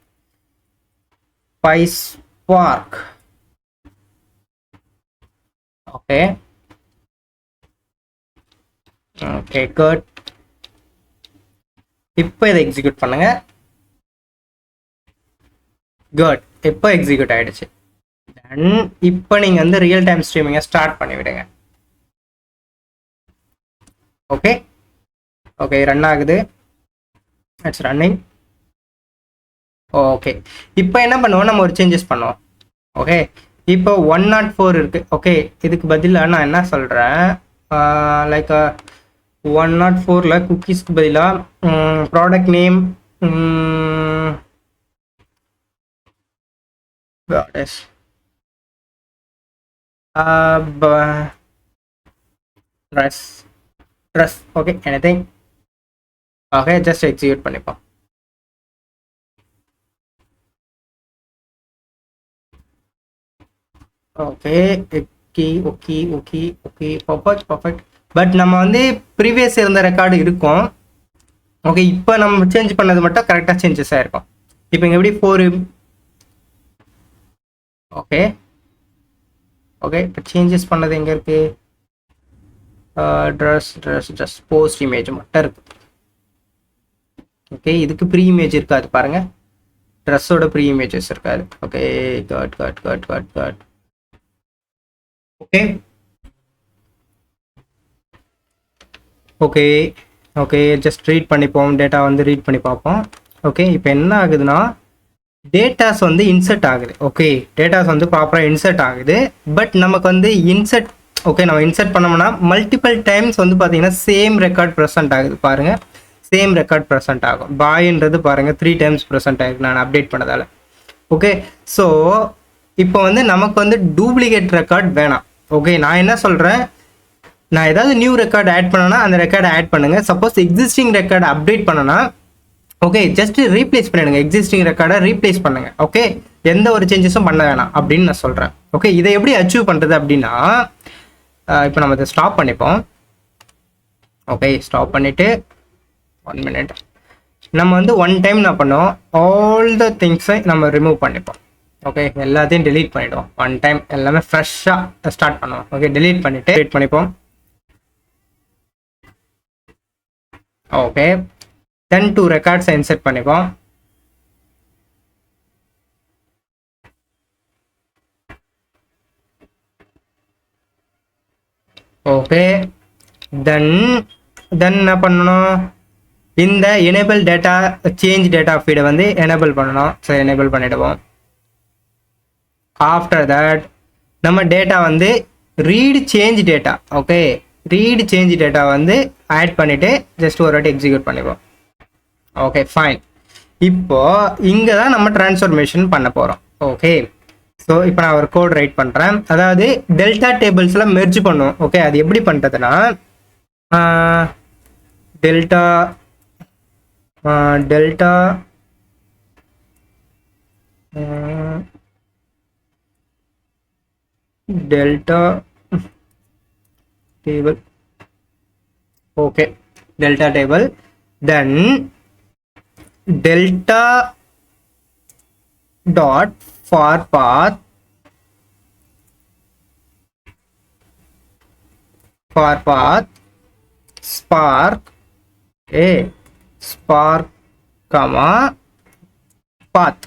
PySpark. Okay. Okay, good. இப்போ இதை எக்ஸிக்யூட் பண்ணுங்க. குட், இப்போ எக்ஸிக்யூட் ஆயிடுச்சு. தென் இப்போ நீங்க வந்து ரியல் டைம் ஸ்ட்ரீமிங்கை ஸ்டார்ட் பண்ணி விடுங்க. ஓகே ஓகே, ரன் ஆகுது. It's running. ஓகே, இப்போ என்ன பண்ணுவோம், நம்ம ஒரு சேஞ்சஸ் பண்ணுவோம். ஓகே, இப்போ 104 இருக்கு. ஓகே, இதுக்கு பதிலாக நான் என்ன சொல்றேன், லைக் 104ல குக்கீஸ்க்கு பதிலாக product name dress. Okay, anything. Okay, just execute பண்ணிப்போம். Okay okay okay okay okay, perfect perfect. But நம்ம வந்து ப்ரீவியஸ் இருந்த ரெக்கார்டு இருக்கும். ஓகே, இப்போ நம்ம சேஞ்ச் பண்ணது மட்டும் கரெக்டாக சேஞ்சஸ் ஆகிருக்கும். இப்போ இங்கே எப்படி 4. ஓகே ஓகே, இப்போ சேஞ்சஸ் பண்ணது எங்கே இருக்கு, ட்ரெஸ் போஸ்ட் இமேஜ் மட்டும் இருக்கு. ஓகே, இதுக்கு ப்ரீ இமேஜ் இருக்காது பாருங்க, ட்ரெஸ்ஸோட ப்ரீ இமேஜஸ் இருக்காது. Okay, cut. Okay okay okay, just read பண்ணிப்போம், டேட்டா வந்து ரீட் பண்ணி பார்ப்போம். ஓகே, இப்போ என்ன ஆகுதுன்னா டேட்டாஸ் வந்து இன்சர்ட் ஆகுது. ஓகே, டேட்டாஸ் வந்து ப்ராப்பராக இன்சர்ட் ஆகுது. பட் நமக்கு வந்து இன்சர்ட், ஓகே, நம்ம இன்சர்ட் பண்ணோம்னா மல்டிபிள் டைம்ஸ் வந்து பார்த்தீங்கன்னா சேம் ரெக்கார்ட் ப்ரெசென்ட் ஆகுது பாருங்கள். சேம் ரெக்கார்ட் ப்ரெசென்ட் ஆகும். பாய்ன்றது பாருங்கள் 3 டைம்ஸ் ப்ரெசென்ட் ஆகிருக்கு நான் அப்டேட் பண்ணதால். ஓகே, ஸோ இப்போ வந்து நமக்கு வந்து டூப்ளிகேட் ரெக்கார்ட் வேணாம். ஓகே, நான் என்ன சொல்கிறேன், நான் ஏதாவது நியூ ரெக்கார்டு ஆட் பண்ணனா அந்த ரெக்கார்டை ஆட் பண்ணுங்க. சப்போஸ் எக்ஸிஸ்டிங் ரெக்கார்டை அப்டேட் பண்ணனா ஓகே, ஜஸ்ட் ரீப்ளேஸ் பண்ணிடுங்க, எக்ஸிஸ்டிங் ரெக்கார்டை ரீப்ளேஸ் பண்ணுங்க. ஓகே, எந்த ஒரு சேஞ்சஸும் பண்ண வேணாம் அப்படின்னு நான் சொல்கிறேன். ஓகே, இதை எப்படி அச்சீவ் பண்ணுறது அப்படின்னா, இப்போ நம்ம இதை ஸ்டாப் பண்ணிப்போம். ஓகே, ஸ்டாப் பண்ணிவிட்டு 1 மினிட் நம்ம வந்து ஒன் டைம் நான் பண்ணுவோம், ஆல் த திங்ஸை நம்ம ரிமூவ் பண்ணிப்போம். ஓகே, எல்லாத்தையும் டெலீட் பண்ணிவிடுவோம். ஒன் டைம் எல்லாமே ஃப்ரெஷ்ஷாக ஸ்டார்ட் பண்ணுவோம். ஓகே, டெலீட் பண்ணிவிட்டு டெலீட் பண்ணிப்போம். ஓகே, தென் 2 ரெக்கார்ட்ஸை இன்சர்ட் பண்ணிப்போம். ஓகே, தென் என்ன பண்ணணும், இந்த எனேபிள் டேட்டா சேஞ்ச் டேட்டா ஃபீடை வந்து எனேபிள் பண்ணணும். ஸோ எனேபிள் பண்ணிடுவோம். ஆஃப்டர் தட் நம்ம டேட்டா வந்து read change data, okay, read change data வந்து ஆட் பண்ணிவிட்டு ஜஸ்ட் ஒரு வாட்டி எக்ஸிக்யூட் பண்ணிப்போம். Okay, fine. இப்போ இங்கே தான் நம்ம டிரான்ஸ்ஃபர்மேஷன் பண்ண போகிறோம். ஓகே, ஸோ இப்போ நான் ஒரு கோட் ரைட் பண்ணுறேன். அதாவது டெல்டா டேபிள்ஸில் மெர்ஜ் பண்ணுவோம். ஓகே, அது எப்படி பண்ணுறதுன்னா delta table. Okay, delta table, then delta dot for path spark comma path.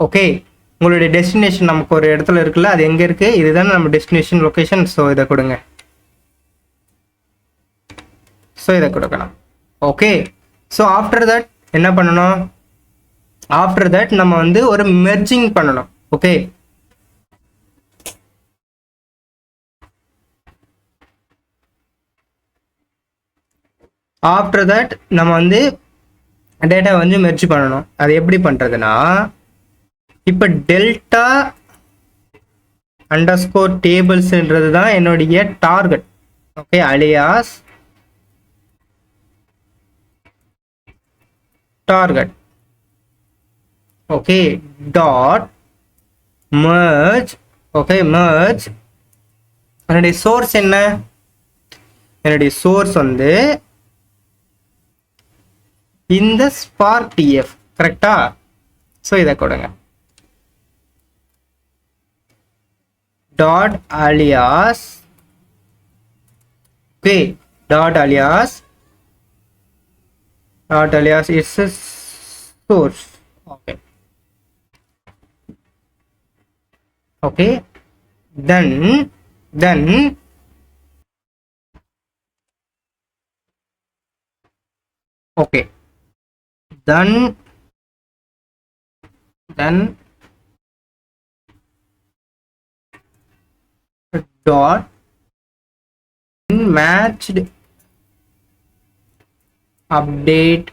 Okay, உங்களுடைய டெஸ்டினேஷன் நமக்கு ஒரு இடத்துல இருக்குல்ல, அது எங்கே இருக்குது, இதுதான் நம்ம டெஸ்டினேஷன் லொக்கேஷன். ஸோ இதை கொடுங்க, ஸோ இதை கொடுக்கலாம். ஓகே, ஸோ ஆஃப்டர் தட் என்ன பண்ணணும், ஆஃப்டர் தட் நம்ம வந்து ஒரு மெர்ஜிங் பண்ணணும். ஓகே, ஆஃப்டர் தட் நம்ம வந்து டேட்டா வந்து மெர்ஜ் பண்ணணும். அது எப்படி பண்ணுறதுன்னா, இப்போ டெல்டா அண்டர்ஸ்கோர் டேபிள்ஸ்ன்றது தான் என்னுடைய target. Okay, alias target. Okay, dot merge. Okay, merge. என்னுடைய சோர்ஸ் என்ன? என்னுடைய சோர்ஸ் வந்து இந்த ஸ்பார்க் டிஎஃப், கரெக்டா? ஸோ இதை கொடுங்க. Dot alias. Okay, dot alias is a source. Okay. Okay, then okay, then dot matched update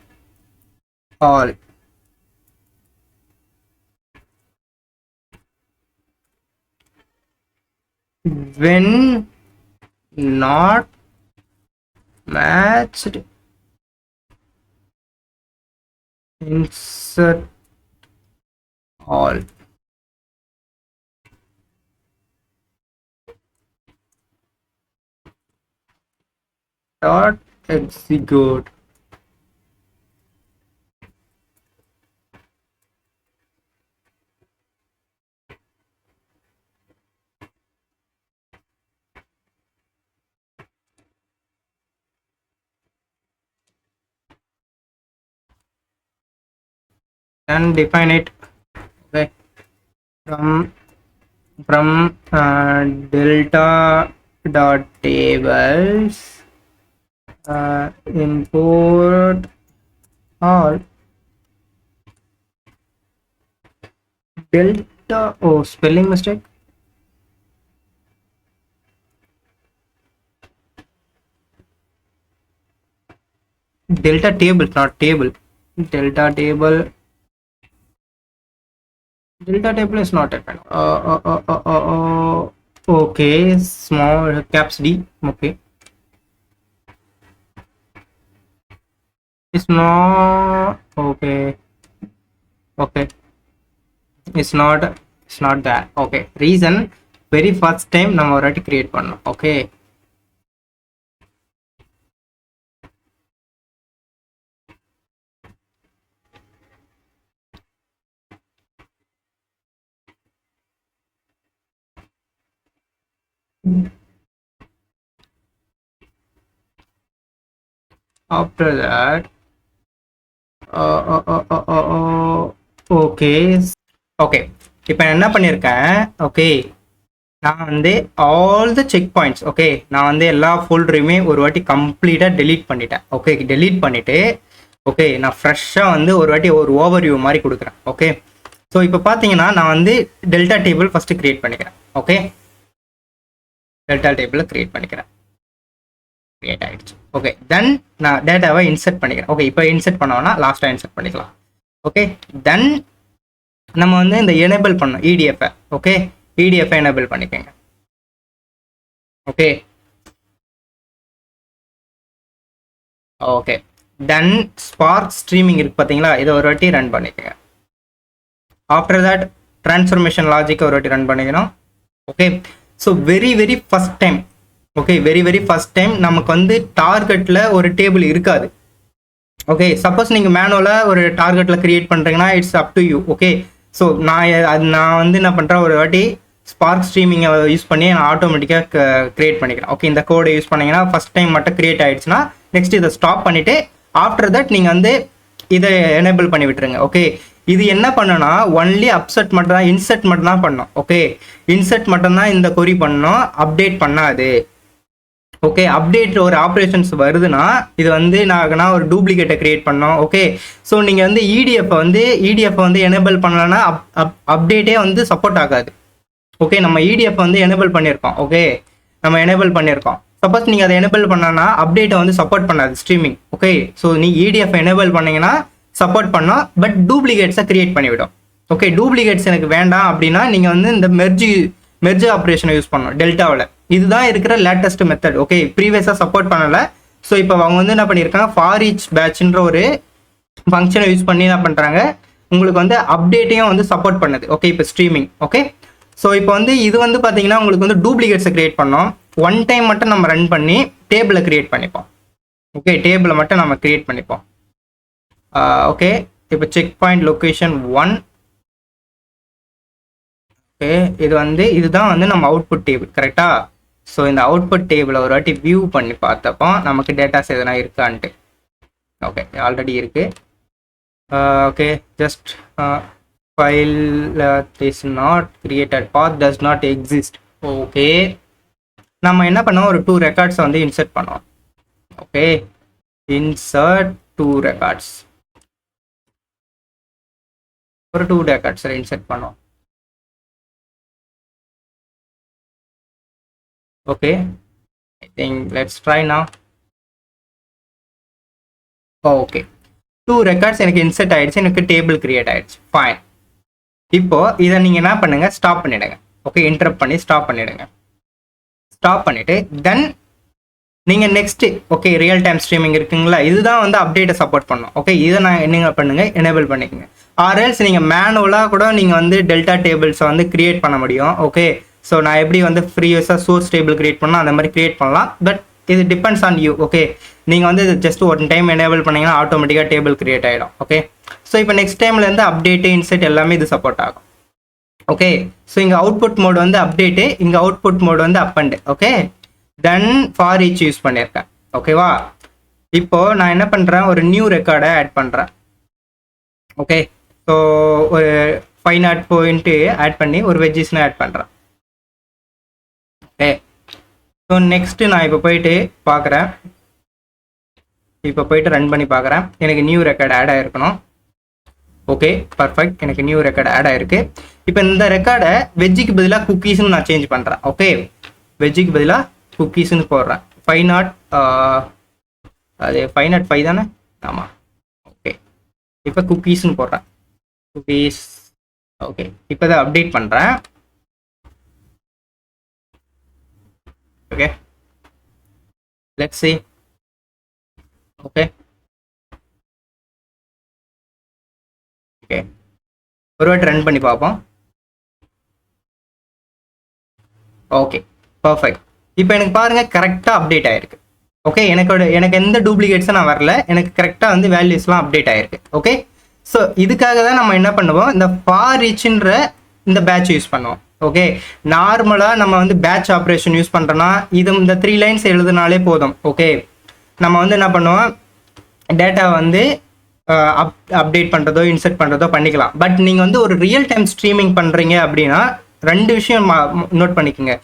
all. When not matched, insert all. Dot execute. And define it. Okay, from delta dot tables import all delta. Oh, spelling mistake. Delta table, not table. Delta table is not a pen. Okay, small caps D. Okay, it's not okay. It's not that. Okay, reason very first time நம்ம ஒரு வாட்டி கிரியேட் பண்ணோம். ஓகே, after that ஓகே இப்போ என்ன பண்ணியிருக்கேன், ஓகே நான் வந்து all the cheque points, okay நான் வந்து எல்லா ஃபோல்டரையுமே ஒரு வாட்டி கம்ப்ளீட்டாக டெலீட் பண்ணிட்டேன். ஓகே, டெலீட் பண்ணிவிட்டு ஓகே நான் ஃப்ரெஷ்ஷாக வந்து ஒரு வாட்டி ஒரு ஓவர்வியூ மாதிரி கொடுக்குறேன். ஓகே, ஸோ இப்போ பார்த்தீங்கன்னா நான் வந்து டெல்டா டேபிள் ஃபஸ்ட்டு க்ரியேட் பண்ணிக்கிறேன். ஓகே, டெல்டா டேபிளை க்ரியேட் பண்ணிக்கிறேன். கிரியேட் ஆகிடுச்சு. ஓகே, தென் நான் டேட்டாவை இன்சர்ட் பண்ணிக்கிறேன். ஓகே, இப்போ இன்சர்ட் பண்ணோன்னா லாஸ்ட்டாக இன்சர்ட் பண்ணிக்கலாம். ஓகே, தென் நம்ம வந்து இந்த எனேபிள் பண்ணோம் இடிஎஃப்ஐ. ஓகே, இடிஎஃப்ஐ எனேபிள் பண்ணிக்கோங்க. Okay, okay then spark streaming இருக்குது பார்த்தீங்களா, இதை ஒரு வாட்டி ரன் பண்ணிக்கோங்க. ஆஃப்டர் தட் ட்ரான்ஸ்ஃபர்மேஷன் லாஜிக்கை ஒரு வாட்டி ரன் பண்ணிக்கணும். Okay, so very first time, okay very first time நமக்கு வந்து டார்கெட்டில் ஒரு டேபிள் இருக்காது. ஓகே, சப்போஸ் நீங்கள் மேனுவலாக ஒரு டார்கெட்டில் க்ரியேட் பண்ணுறீங்கன்னா it's up to you. Okay, so நான் வந்து என்ன பண்ணுறேன், ஒரு வாட்டி ஸ்பார்க் ஸ்ட்ரீமிங்கை யூஸ் பண்ணி நான் ஆட்டோமேட்டிக்காக க்ரியேட் பண்ணிக்கிறேன். ஓகே, இந்த கோடை யூஸ் பண்ணிங்கன்னா ஃபஸ்ட் டைம் மட்டும் க்ரியேட் ஆகிடுச்சுன்னா நெக்ஸ்ட் இதை ஸ்டாப் பண்ணிவிட்டு ஆஃப்டர் தட் நீங்கள் வந்து இதை எனேபிள் பண்ணி விட்டுருங்க. ஓகே, இது என்ன பண்ணுன்னா ஒன்லி அப்செட் மட்டும் தான், இன்செர்ட் மட்டும் தான் பண்ணோம். ஓகே, இன்செர்ட் மட்டும்தான் இந்த கொரி பண்ணோம், அப்டேட் பண்ணாது. ஓகே, அப்டேட் ஒரு ஆப்ரேஷன்ஸ் வருதுன்னா இது வந்து நான் ஒரு டூப்ளிகேட்டை கிரியேட் பண்ணோம். ஓகே, ஸோ நீங்கள் வந்து இடிஎஃப் வந்து எனேபிள் பண்ணலன்னா அப்டேட்டே வந்து சப்போர்ட் ஆகாது. ஓகே, நம்ம இடிஎஃப் வந்து எனேபிள் பண்ணியிருக்கோம். ஓகே, நம்ம எனேபிள் பண்ணியிருக்கோம். சப்போஸ் நீங்கள் அதை எனேபிள் பண்ணனா அப்டேட்டை வந்து சப்போர்ட் பண்ணாது ஸ்ட்ரீமிங். ஓகே, ஸோ நீ இடிஎஃப் எனேபிள் பண்ணீங்கன்னா சப்போர்ட் பண்ணோம், பட் டூப்ளிகேட்ஸை கிரியேட் பண்ணிவிடும். ஓகே டூப்ளிகேட்ஸ் எனக்கு வேண்டாம் அப்படின்னா நீங்கள் வந்து இந்த மெர்ஜ் ஆப்ரேஷனை யூஸ் பண்ணணும் டெல்டாவில். இதுதான் இருக்கிற லேட்டஸ்ட் மெத்தட். ஓகே ப்ரீவியஸாக சப்போர்ட் பண்ணலை. ஸோ இப்போ அவங்க வந்து என்ன பண்ணியிருக்காங்க, ஃபார் ஈச் பேட்ச்ன்ற ஒரு ஃபங்க்ஷனை யூஸ் பண்ணி என்ன பண்ணுறாங்க, உங்களுக்கு வந்து அப்டேட்டையும் வந்து சப்போர்ட் பண்ணுது. ஓகே இப்போ ஸ்ட்ரீமிங். ஓகே ஸோ இப்போ வந்து இது வந்து பார்த்தீங்கன்னா உங்களுக்கு வந்து டூப்ளிகேட்ஸை கிரியேட் பண்ணோம். ஒன் டைம் மட்டும் நம்ம ரன் பண்ணி டேபிளை கிரியேட் பண்ணிப்போம். ஓகே டேபிளை மட்டும் நம்ம கிரியேட் பண்ணிப்போம். ஓகே இப்போ செக் பாயிண்ட் லொக்கேஷன் 1. ஓகே இது வந்து இதுதான் வந்து நம்ம அவுட்புட் டேபிள் கரெக்டா. ஸோ இந்த அவுட்புட் டேபிளை ஒரு வாட்டி வியூ பண்ணி பார்த்தப்போ நமக்கு டேட்டாஸ் எதனா இருக்கான்ட்டு. ஓகே ஆல்ரெடி இருக்கு. Okay just file is not created, path does not exist. Okay நம்ம என்ன பண்ணோம், ஒரு 2 ரெக்கார்ட்ஸை வந்து இன்சர்ட் பண்ணோம். ஓகே இன்சர்ட் 2 ரெக்கார்ட்ஸ், ஒரு 2 ரெக்கார்ட்ஸில் இன்சர்ட் பண்ணோம். Okay, I think let's try now. Okay, 2 records எனக்கு இன்சர்ட் ஆயிடுச்சு, எனக்கு டேபிள் கிரியேட் ஆயிடுச்சு. ஃபைன். இப்போ இதை நீங்கள் என்ன பண்ணுங்க, ஸ்டாப் பண்ணிடுங்க. ஓகே இன்டரப்ட் பண்ணி ஸ்டாப் பண்ணிடுங்க. ஸ்டாப் பண்ணிட்டு தென் நீங்கள் next okay real time streaming இருக்குங்களா, இதுதான் வந்து அப்டேட்டை சப்போர்ட் பண்ணும். ஓகே இதை நான் என்ன பண்ணுங்க, எனேபிள் பண்ணிக்கோங்க. ஆர்எல்ஸ் நீங்கள் மேனுவலாக கூட நீங்கள் வந்து டெல்டா டேபிள்ஸை வந்து கிரியேட் பண்ண முடியும். ஓகே ஸோ நான் எப்படி வந்து ஃப்ரீயஸாக சோர்ஸ் டேபிள் கிரியேட் பண்ணால் அந்த மாதிரி கிரியேட் பண்ணலாம். பட் இது டிபெண்ட்ஸ் ஆன் யூ. ஓகே நீங்கள் வந்து இது ஜஸ்ட் ஒரு டைம் எனேபிள் பண்ணிங்கன்னா ஆட்டோமேட்டிக்காக டேபிள் கிரியேட் ஆகிடும். ஓகே ஸோ இப்போ நெக்ஸ்ட் டைம்லேருந்து அப்டேட்டு இன்செட் எல்லாமே இது சப்போர்ட் ஆகும். ஓகே ஸோ இங்கே அவுட்புட் மோட் வந்து அப்டேட்டு, இங்கே அவுட்புட் மோட் வந்து append. Okay then for each use பண்ணியிருக்கேன். ஓகேவா. இப்போது நான் என்ன பண்ணுறேன், ஒரு நியூ ரெக்கார்டை ஆட் பண்ணுறேன். ஓகே ஸோ ஒரு 5 பாயிண்ட்டு ஆட் பண்ணி ஒரு வெஜ்ஜஸ்னு ஆட் பண்ணுறேன். ஓகே ஸோ நெக்ஸ்ட்டு நான் இப்போ போயிட்டு பார்க்குறேன், இப்போ போயிட்டு ரன் பண்ணி பார்க்குறேன். எனக்கு நியூ ரெக்கார்டு ஆட் ஆகிருக்கணும். ஓகே பர்ஃபெக்ட், எனக்கு நியூ ரெக்கார்டு ஆட் ஆகிருக்கு. இப்போ இந்த ரெக்கார்டை வெஜ்ஜுக்கு பதிலாக குக்கீஸ்னு நான் சேஞ்ச் பண்ணுறேன். ஓகே வெஜ்ஜுக்கு பதிலாக குக்கீஸ்னு போடுறேன். 5 அது 505 தானே. ஆமாம். ஓகே இப்போ குக்கீஸ்னு போடுறேன். குக்கீஸ். ஓகே இப்போ தான் அப்டேட் பண்ணுறேன். Okay, let's see. Okay, okay ஒரு வாட்டி ரன் பண்ணி பார்ப்போம். Okay perfect. இப்போ எனக்கு பாருங்க கரெக்டாக அப்டேட் ஆயிருக்கு. ஓகே எனக்கு எந்த டூப்ளிகேட்ஸும் நான் வரல, எனக்கு கரெக்டாக வந்து வேல்யூஸ்லாம் அப்டேட் ஆயிருக்கு. ஓகே ஸோ இதுக்காக தான் நம்ம என்ன பண்ணுவோம், இந்த ஃபார் ஈச்ன்ற இந்த பேட்ச் யூஸ் பண்ணுவோம். ஓகே நார்மலாக நம்ம வந்து பேட்ச் ஆப்ரேஷன் யூஸ் பண்ணுறோன்னா இது இந்த 3 லைன்ஸ் எழுதுனாலே போதும். ஓகே நம்ம வந்து என்ன பண்ணுவோம், டேட்டா வந்து அப்டேட் பண்ணுறதோ இன்சர்ட் பண்ணுறதோ பண்ணிக்கலாம். பட் நீங்கள் வந்து ஒரு ரியல் டைம் ஸ்ட்ரீமிங் பண்ணுறீங்க அப்படின்னா 2 விஷயம் நோட் பண்ணிக்கோங்க.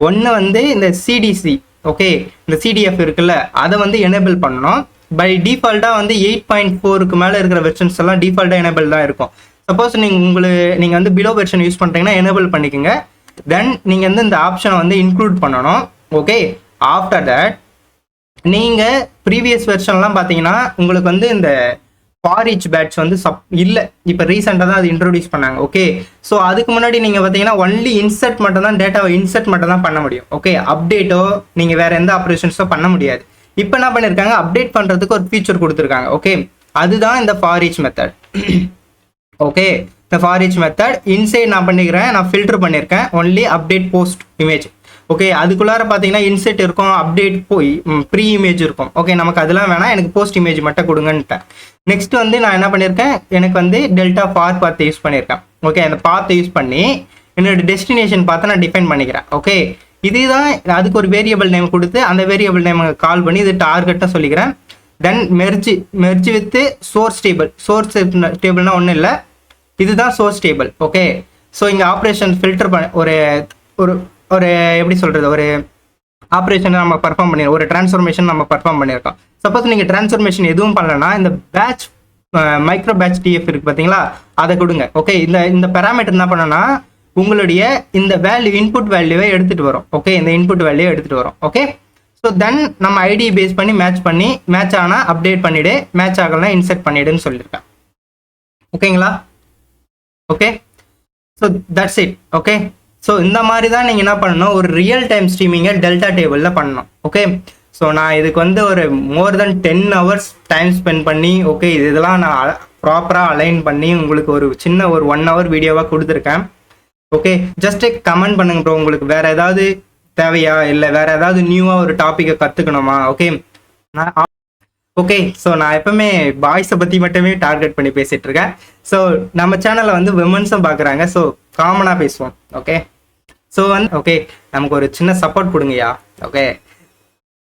ஒன்று வந்து இந்த சிடிசி, ஓகே இந்த சிடிஎஃப் இருக்குல்ல, அதை வந்து எனேபிள் பண்ணணும். பை டிஃபால்ட்டாக வந்து 8.4க்கு மேலே இருக்கிற வெர்ஷன்ஸ் எல்லாம் டிஃபால்ட்டாக எனேபிள் தான் இருக்கும். சப்போஸ் நீங்கள் வந்து பிலோ வெர்ஷன் யூஸ் பண்ணுறீங்கன்னா எனேபிள் பண்ணிக்கோங்க. தென் நீங்கள் வந்து இந்த ஆப்ஷனை வந்து இன்க்ளூட் பண்ணணும். ஓகே ஆஃப்டர் தட் நீங்கள் ப்ரீவியஸ் வெர்ஷன்லாம் பார்த்தீங்கன்னா உங்களுக்கு வந்து இந்த ஃபார் ஈச் பேட்ச் வந்து இல்லை, இப்போ ரீசெண்டாக தான் அது இன்ட்ரோடியூஸ் பண்ணாங்க. ஓகே ஸோ அதுக்கு முன்னாடி நீங்கள் பார்த்தீங்கன்னா ஒன்லி இன்சர்ட் மட்டும் தான், டேட்டாவை இன்சர்ட் மட்டும் தான் பண்ண முடியும். ஓகே அப்டேட்டோ நீங்கள் வேறு எந்த ஆப்ரேஷன்ஸோ பண்ண முடியாது. இப்போ என்ன பண்ணியிருக்காங்க, அப்டேட் பண்ணுறதுக்கு ஒரு ஃபீச்சர் கொடுத்துருக்காங்க. ஓகே அதுதான் இந்த ஃபார் ஈச் மெத்தட். ஓகே இந்த ஃபார் ஈச் மெத்தட் இன்சைட் நான் பண்ணிக்கிறேன், நான் ஃபில்டர் பண்ணியிருக்கேன் only update post image. Okay அதுக்குள்ளார பார்த்தீங்கன்னா இன்செட் இருக்கும், அப்டேட் போய் ப்ரீ இமேஜ் இருக்கும். ஓகே நமக்கு அதெல்லாம் வேணாம், எனக்கு போஸ்ட் இமேஜ் மட்டும் கொடுங்கன்ட்டேன். நெக்ஸ்ட் வந்து நான் என்ன பண்ணியிருக்கேன், எனக்கு வந்து டெல்டா ஃபார் பார்த்து யூஸ் பண்ணியிருக்கேன். ஓகே அந்த பார்த்து யூஸ் பண்ணி என்னோட டெஸ்டினேஷன் பார்த்து நான் டிஃபைன் பண்ணிக்கிறேன். ஓகே இதுதான் அதுக்கு ஒரு வேரியபிள் நேம் கொடுத்து அந்த வேரியபிள் நேம் கால் பண்ணி இது டார்கெட்டாக சொல்லிக்கிறேன். Then merge with source table. Source டேபிள்னா ஒன்றும் இல்லை, இதுதான் சோர்ஸ் டேபிள். ஓகே ஸோ இங்கே ஆப்ரேஷன் ஃபில்டர் பண்ண ஒரு ஒரு ஒரு எப்படி சொல்கிறது, ஒரு ஆப்ரேஷனை நம்ம பர்ஃபார்ம் பண்ணி ஒரு டிரான்ஸ்ஃபர்மேஷன் நம்ம பர்ஃபார்ம் பண்ணியிருக்கோம். சப்போஸ் நீங்கள் டிரான்ஸ்ஃபர்மேஷன் எதுவும் பண்ணலைன்னா இந்த பேட்ச் மைக்ரோ பேட்ச் டிஎஃப் இருக்குது பார்த்தீங்களா, அதை கொடுங்க. ஓகே இந்த பேராமீட்டர் என்ன பண்ணனா உங்களுடைய இந்த வேல்யூ இன்புட் வேல்யூவை எடுத்துகிட்டு வரும். ஓகே இந்த இன்புட் வேல்யூவை எடுத்துகிட்டு வரும். ஓகே ஸோ தென் நம்ம ஐடி பேஸ் பண்ணி மேட்ச் ஆனால் அப்டேட் பண்ணிவிடு, மேட்ச் ஆகலைன்னா இன்செர்ட் பண்ணிவிடுன்னு சொல்லியிருக்கேன். ஓகேங்களா. Okay, so that's it. Okay, so இந்த மாதிரி தான் நீங்கள் என்ன பண்ணணும், ஒரு ரியல் டைம் ஸ்ட்ரீமிங்கை டெல்டா டேபிளில் பண்ணணும். ஓகே, ஸோ நான் இதுக்கு வந்து ஒரு மோர் தென் 10 hours டைம் ஸ்பெண்ட் பண்ணி ஓகே இதெல்லாம் நான் ப்ராப்பராக அலைன் பண்ணி உங்களுக்கு ஒரு சின்ன ஒரு 1 hour வீடியோவாக கொடுத்துருக்கேன். ஓகே, ஜஸ்ட் கமெண்ட் பண்ணுங்க ப்ரோ, உங்களுக்கு வேற ஏதாவது தேவையா, இல்லை வேற ஏதாவது நியூவாக ஒரு டாப்பிக்கை கற்றுக்கணுமா? ஓகே, ஓகே, ஸோ நான் எப்பவுமே பாய்ஸை பற்றி மட்டுமே டார்கெட் பண்ணி பேசிட்டு இருக்கேன். ஸோ நம்ம சேனலில் வந்து விமன்ஸும் பார்க்குறாங்க, ஸோ காமனாக பேசுவோம். ஓகே, ஸோ வந்து ஓகே நமக்கு ஒரு சின்ன சப்போர்ட் கொடுங்கய்யா. ஓகே,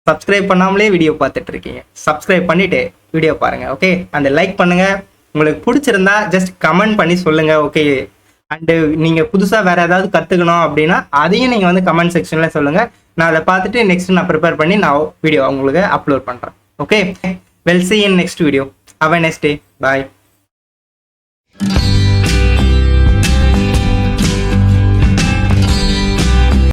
சப்ஸ்கிரைப் பண்ணாமலே வீடியோ பார்த்துட்டு இருக்கீங்க, சப்ஸ்கிரைப் பண்ணிட்டு வீடியோ பாருங்க. ஓகே, அந்த லைக் பண்ணுங்க, உங்களுக்கு பிடிச்சிருந்தா ஜஸ்ட் கமெண்ட் பண்ணி சொல்லுங்க. ஓகே, அண்டு நீங்கள் புதுசாக வேற ஏதாவது கற்றுக்கணும் அப்படின்னா அதையும் நீங்கள் வந்து கமெண்ட் செக்ஷனில் சொல்லுங்கள். நான் அதை பார்த்துட்டு நெக்ஸ்ட் நான் ப்ரிப்பேர் பண்ணி நான் வீடியோ உங்களுக்கு அப்லோட் பண்ணுறேன். Okay, we'll see you in next video. Have a nice day. Bye.